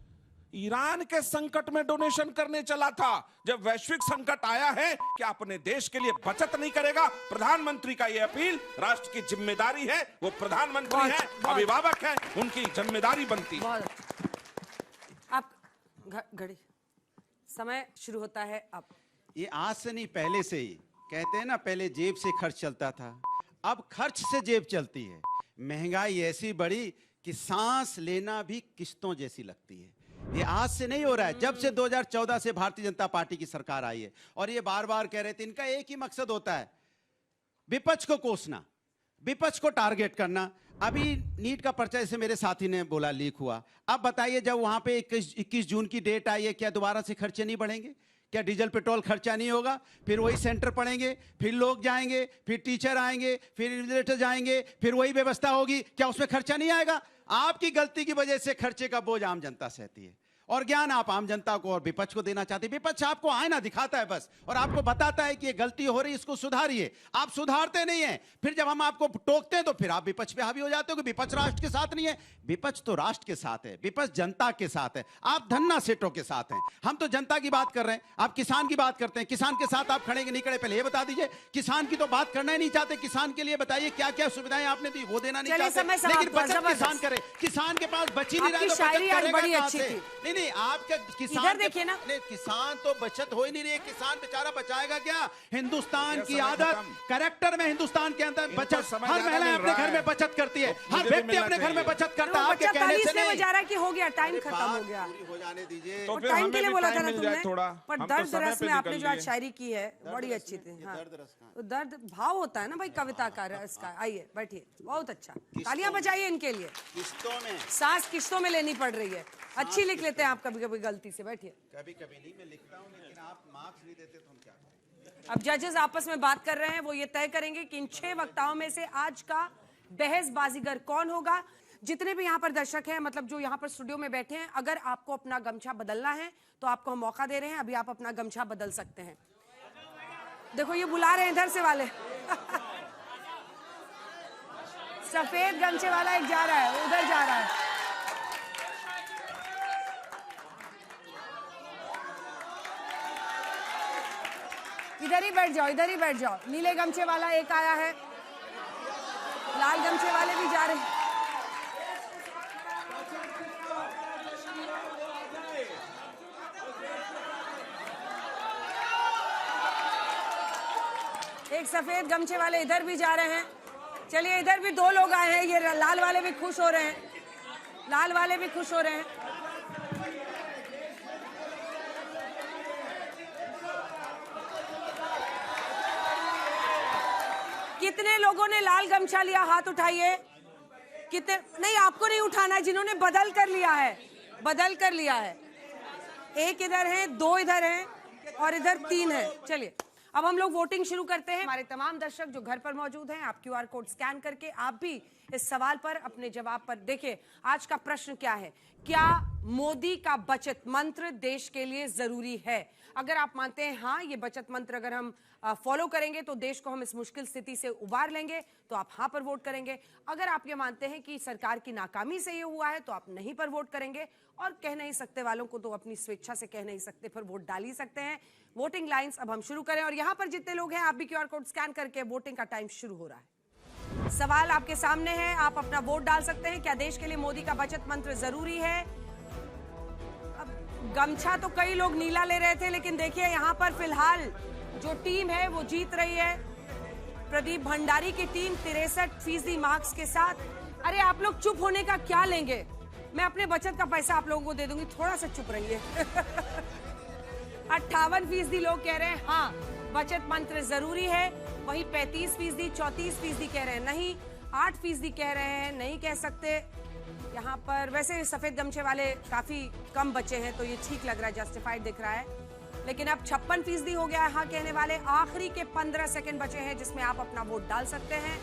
S11: ईरान के संकट में डोनेशन करने चला था। जब वैश्विक संकट आया है कि अपने देश के लिए बचत नहीं करेगा। प्रधानमंत्री का यह अपील राष्ट्र की जिम्मेदारी है, वो प्रधानमंत्री है, अभिभावक है, उनकी जिम्मेदारी बनती है।
S1: आप घड़ी, समय शुरू होता है अब।
S12: ये आज से नहीं, पहले से ही कहते हैं ना, पहले जेब से खर्च चलता था, अब खर्च से जेब चलती है। महंगाई ऐसी बढ़ी कि सांस लेना भी किस्तों जैसी लगती है। ये आज से नहीं हो रहा है, जब से 2014 से भारतीय जनता पार्टी की सरकार आई है। और ये बार बार कह रहे थे, इनका एक ही मकसद होता है, विपक्ष को कोसना, विपक्ष को टारगेट करना। अभी नीट का पर्चा जैसे मेरे साथी ने बोला लीक हुआ, अब बताइए जब वहां पे 21 जून की डेट आई है, क्या दोबारा से खर्चे नहीं बढ़ेंगे? क्या डीजल पेट्रोल खर्चा नहीं होगा? फिर वही सेंटर पड़ेंगे, फिर लोग जाएंगे, फिर टीचर आएंगे, फिर इन्विजिलेटर जाएंगे, फिर वही व्यवस्था होगी, क्या उसमें खर्चा नहीं आएगा? आपकी गलती की वजह से खर्चे का बोझ आम जनता सहती है, और ज्ञान आप आम जनता को और विपक्ष को देना चाहते हैं। विपक्ष आपको आईना दिखाता है बस, और आपको बताता है कि ये गलती हो रही है, इसको सुधारिए। आप सुधारते नहीं हैं। फिर जब हम आपको टोकते हैं तो फिर आप विपक्ष पे हावी हो जाते हो कि विपक्ष राष्ट्र के साथ नहीं है। विपक्ष तो राष्ट्र के साथ है, विपक्ष जनता के साथ है। आप धन्ना सेठों के साथ हैं, हम तो जनता की बात कर रहे हैं। आप किसान की बात करते हैं, किसान के साथ आप खड़े कि नहीं खड़े पहले ये बता दीजिए। किसान की तो बात करना ही नहीं चाहते। किसान के लिए बताइए क्या क्या सुविधाएं आपने दी, वो देना नहीं चाहते, लेकिन बचत किसान करे। किसान के पास बची नहीं रहा तो बचत करेगा कहां से? नहीं, आपका किसान
S1: देखिए ना,
S12: किसान तो बचत हो ही नहीं रही है। किसान बेचारा बचाएगा क्या? हिंदुस्तान की आदत, कैरेक्टर में हिंदुस्तान के अंदर बचत, हर महिला अपने घर में बचत करती है, हर व्यक्ति अपने घर में बचत करता है। आपके कहने से नहीं
S1: जा रहा कि हो गया, टाइम खत्म हो गया,
S12: हो जाने दीजिए।
S1: तो टाइम के लिए बोला था ना तुमने, पर दर्द रस में आपने जो आज शायरी की है बड़ी अच्छी थी। दर्द भाव होता है ना भाई कविता का, रस का। आइए बैठिए, बहुत अच्छा, तालियां बजाइए इनके लिए।
S12: किस्तों में,
S1: सांस किस्तों में लेनी पड़ रही है। अच्छी लिख लेते हैं आप कभी कभी गलती से। बैठिए।
S12: कभी कभी नहीं, मैं लिखता हूँ, लेकिन आप मार्क्स नहीं देते तो हम क्या करें?
S1: अब जजेस आपस में बात कर रहे हैं, वो ये तय करेंगे कि इन 6 वक्ताओं में से आज का बहस बाजीगर कौन होगा। जितने भी यहाँ पर दर्शक हैं, मतलब जो यहाँ पर स्टूडियो में बैठे हैं, अगर आपको अपना गमछा बदलना है तो आपको हम मौका दे रहे हैं, अभी आप अपना गमछा बदल सकते हैं। देखो ये बुला रहे हैं इधर से वाले सफेद गमछे वाला एक जा रहा है, उधर जा रहा है। इधर ही बैठ जाओ, इधर ही बैठ जाओ। नीले गमछे वाला एक आया है, लाल गमछे वाले भी जा रहे हैं। एक सफेद गमछे वाले इधर भी जा रहे हैं। चलिए इधर भी 2 लोग आए हैं, ये लाल वाले भी खुश हो रहे हैं, लाल वाले भी खुश हो रहे हैं। कितने लोगों ने लाल गमछा लिया, हाथ उठाइए। कितने? नहीं, आपको नहीं उठाना है, जिन्होंने बदल कर लिया है, बदल कर लिया है। एक इधर है, 2 इधर हैं और इधर 3 है। चलिए अब हम लोग वोटिंग शुरू करते हैं। हमारे तमाम दर्शक जो घर पर मौजूद हैं, आप QR कोड स्कैन करके आप भी इस सवाल पर अपने जवाब पर देखिए। आज का प्रश्न क्या है? क्या मोदी का बचत मंत्र देश के लिए जरूरी है? अगर आप मानते हैं हाँ, ये बचत मंत्र अगर हम फॉलो करेंगे तो देश को हम इस मुश्किल स्थिति से उबार लेंगे, तो आप हाँ पर वोट करेंगे। अगर आप ये मानते हैं कि सरकार की नाकामी से ये हुआ है तो आप नहीं पर वोट करेंगे। और कह नहीं सकते वालों को तो अपनी स्वेच्छा से कह नहीं सकते, पर वोट डाल ही सकते हैं। वोटिंग लाइन्स अब हम शुरू करें, और यहाँ पर जितने लोग हैं आप भी QR कोड स्कैन करके वोटिंग का टाइम शुरू हो रहा है। सवाल आपके सामने है, आप अपना वोट डाल सकते हैं। क्या देश के लिए मोदी का बचत मंत्र जरूरी है? अब गमछा तो कई लोग नीला ले रहे थे, लेकिन देखिए यहाँ पर फिलहाल जो टीम है वो जीत रही है। प्रदीप भंडारी की टीम 63% मार्क्स के साथ। अरे आप लोग चुप होने का क्या लेंगे? मैं अपने बचत का पैसा आप लोगों को दे दूंगी, थोड़ा सा चुप रहिए 58% लोग कह रहे हैं हाँ, बचत मंत्र जरूरी है। वहीं 35%, 34% कह रहे हैं नहीं, 8% कह रहे हैं नहीं कह सकते। यहाँ पर वैसे सफेद गमछे वाले काफी कम बचे हैं, तो ये ठीक लग रहा है, जस्टिफाइड दिख रहा है। लेकिन अब 56% हो गया है हाँ कहने वाले। आखिरी के 15 सेकंड बचे हैं जिसमें आप अपना वोट डाल सकते हैं।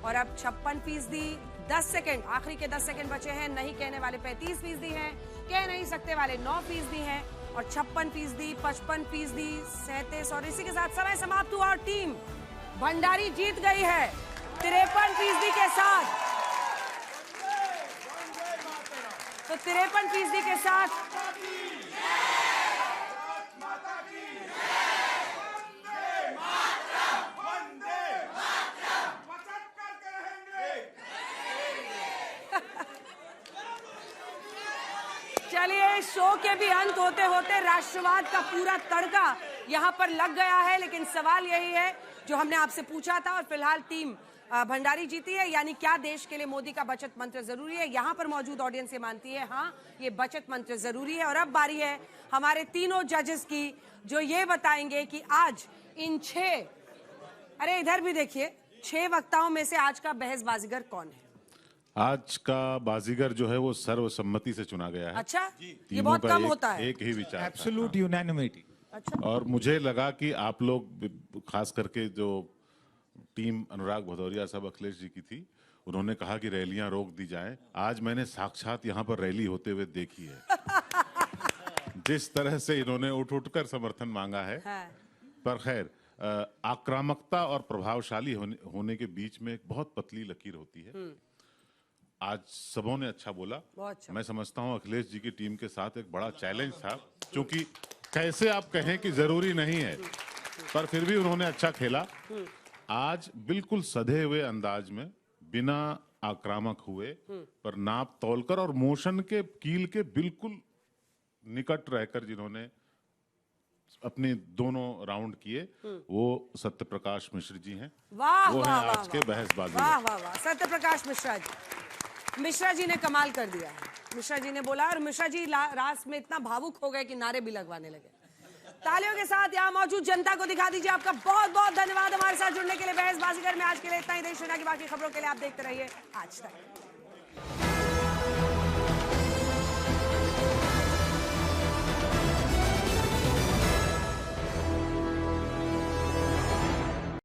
S1: और अब 56%, 10 सेकंड, आखिरी के 10 सेकंड बचे हैं। नहीं कहने वाले 35% हैं, कह नहीं सकते वाले 9% हैं, और 56%, 55%, 37। और इसी के साथ समय समाप्त हुआ और टीम भंडारी जीत गई है 53% के साथ। तो 53% के साथ चलिए, शो के भी अंत होते होते राष्ट्रवाद का पूरा तड़का यहाँ पर लग गया है। लेकिन सवाल यही है जो हमने आपसे पूछा था, और फिलहाल टीम भंडारी जीती है। यानी क्या देश के लिए मोदी का बचत मंत्र जरूरी है? यहाँ पर मौजूद ऑडियंस ये मानती है हाँ, ये बचत मंत्र जरूरी है। और अब बारी है हमारे तीनों जजेस की, जो ये बताएंगे कि आज इन 6, अरे इधर भी देखिए, 6 वक्ताओं में से आज का बहस बाजीगर कौन है?
S4: आज का बाजीगर जो है वो सर्वसम्मति से चुना गया है।
S1: अच्छा, ये
S4: तीनों
S1: बहुत
S4: का
S1: कम होता है।
S4: एक ही विचार था।
S5: Absolute unanimity.
S1: अच्छा।
S4: और मुझे लगा कि आप लोग, खास करके जो टीम अनुराग भदौरिया साहब अखिलेश जी की थी, उन्होंने कहा कि रैलियां रोक दी जाएं। आज मैंने साक्षात यहाँ पर रैली होते हुए देखी है। जिस तरह से इन्होंने उठ उठकर समर्थन मांगा है।
S1: हाँ।
S4: पर खैर, आक्रामकता और प्रभावशाली होने के बीच में एक बहुत पतली लकीर होती है। आज सबों ने अच्छा बोला।
S1: अच्छा।
S4: मैं समझता हूं अखिलेश जी की टीम के साथ एक बड़ा चैलेंज था, क्योंकि कैसे आप कहें कि जरूरी नहीं है, पर फिर भी उन्होंने अच्छा खेला। आज बिल्कुल सधे हुए अंदाज में, बिना आक्रामक हुए, पर नाप तोलकर और मोशन के कील के बिल्कुल निकट रहकर जिन्होंने अपने दोनों राउंड किए, वो सत्य प्रकाश मिश्र जी हैं।
S1: वाह
S4: वो
S1: वाह
S4: हैं
S1: वाह
S4: आज के बहसबाजी।
S1: वाह वाह वाह, सत्य प्रकाश मिश्रा जी। मिश्रा जी ने कमाल कर दिया है। मिश्रा जी ने बोला, और मिश्रा जी रास में इतना भावुक हो गए कि नारे भी लगवाने लगे। तालियों के साथ यहाँ मौजूद जनता को दिखा दीजिए आपका बहुत बहुत धन्यवाद हमारे साथ जुड़ने के लिए। बहस बाजीगर में आज के लिए इतना ही। देश दुनिया की बाकी खबरों के लिए आप देखते रहिए आज तक।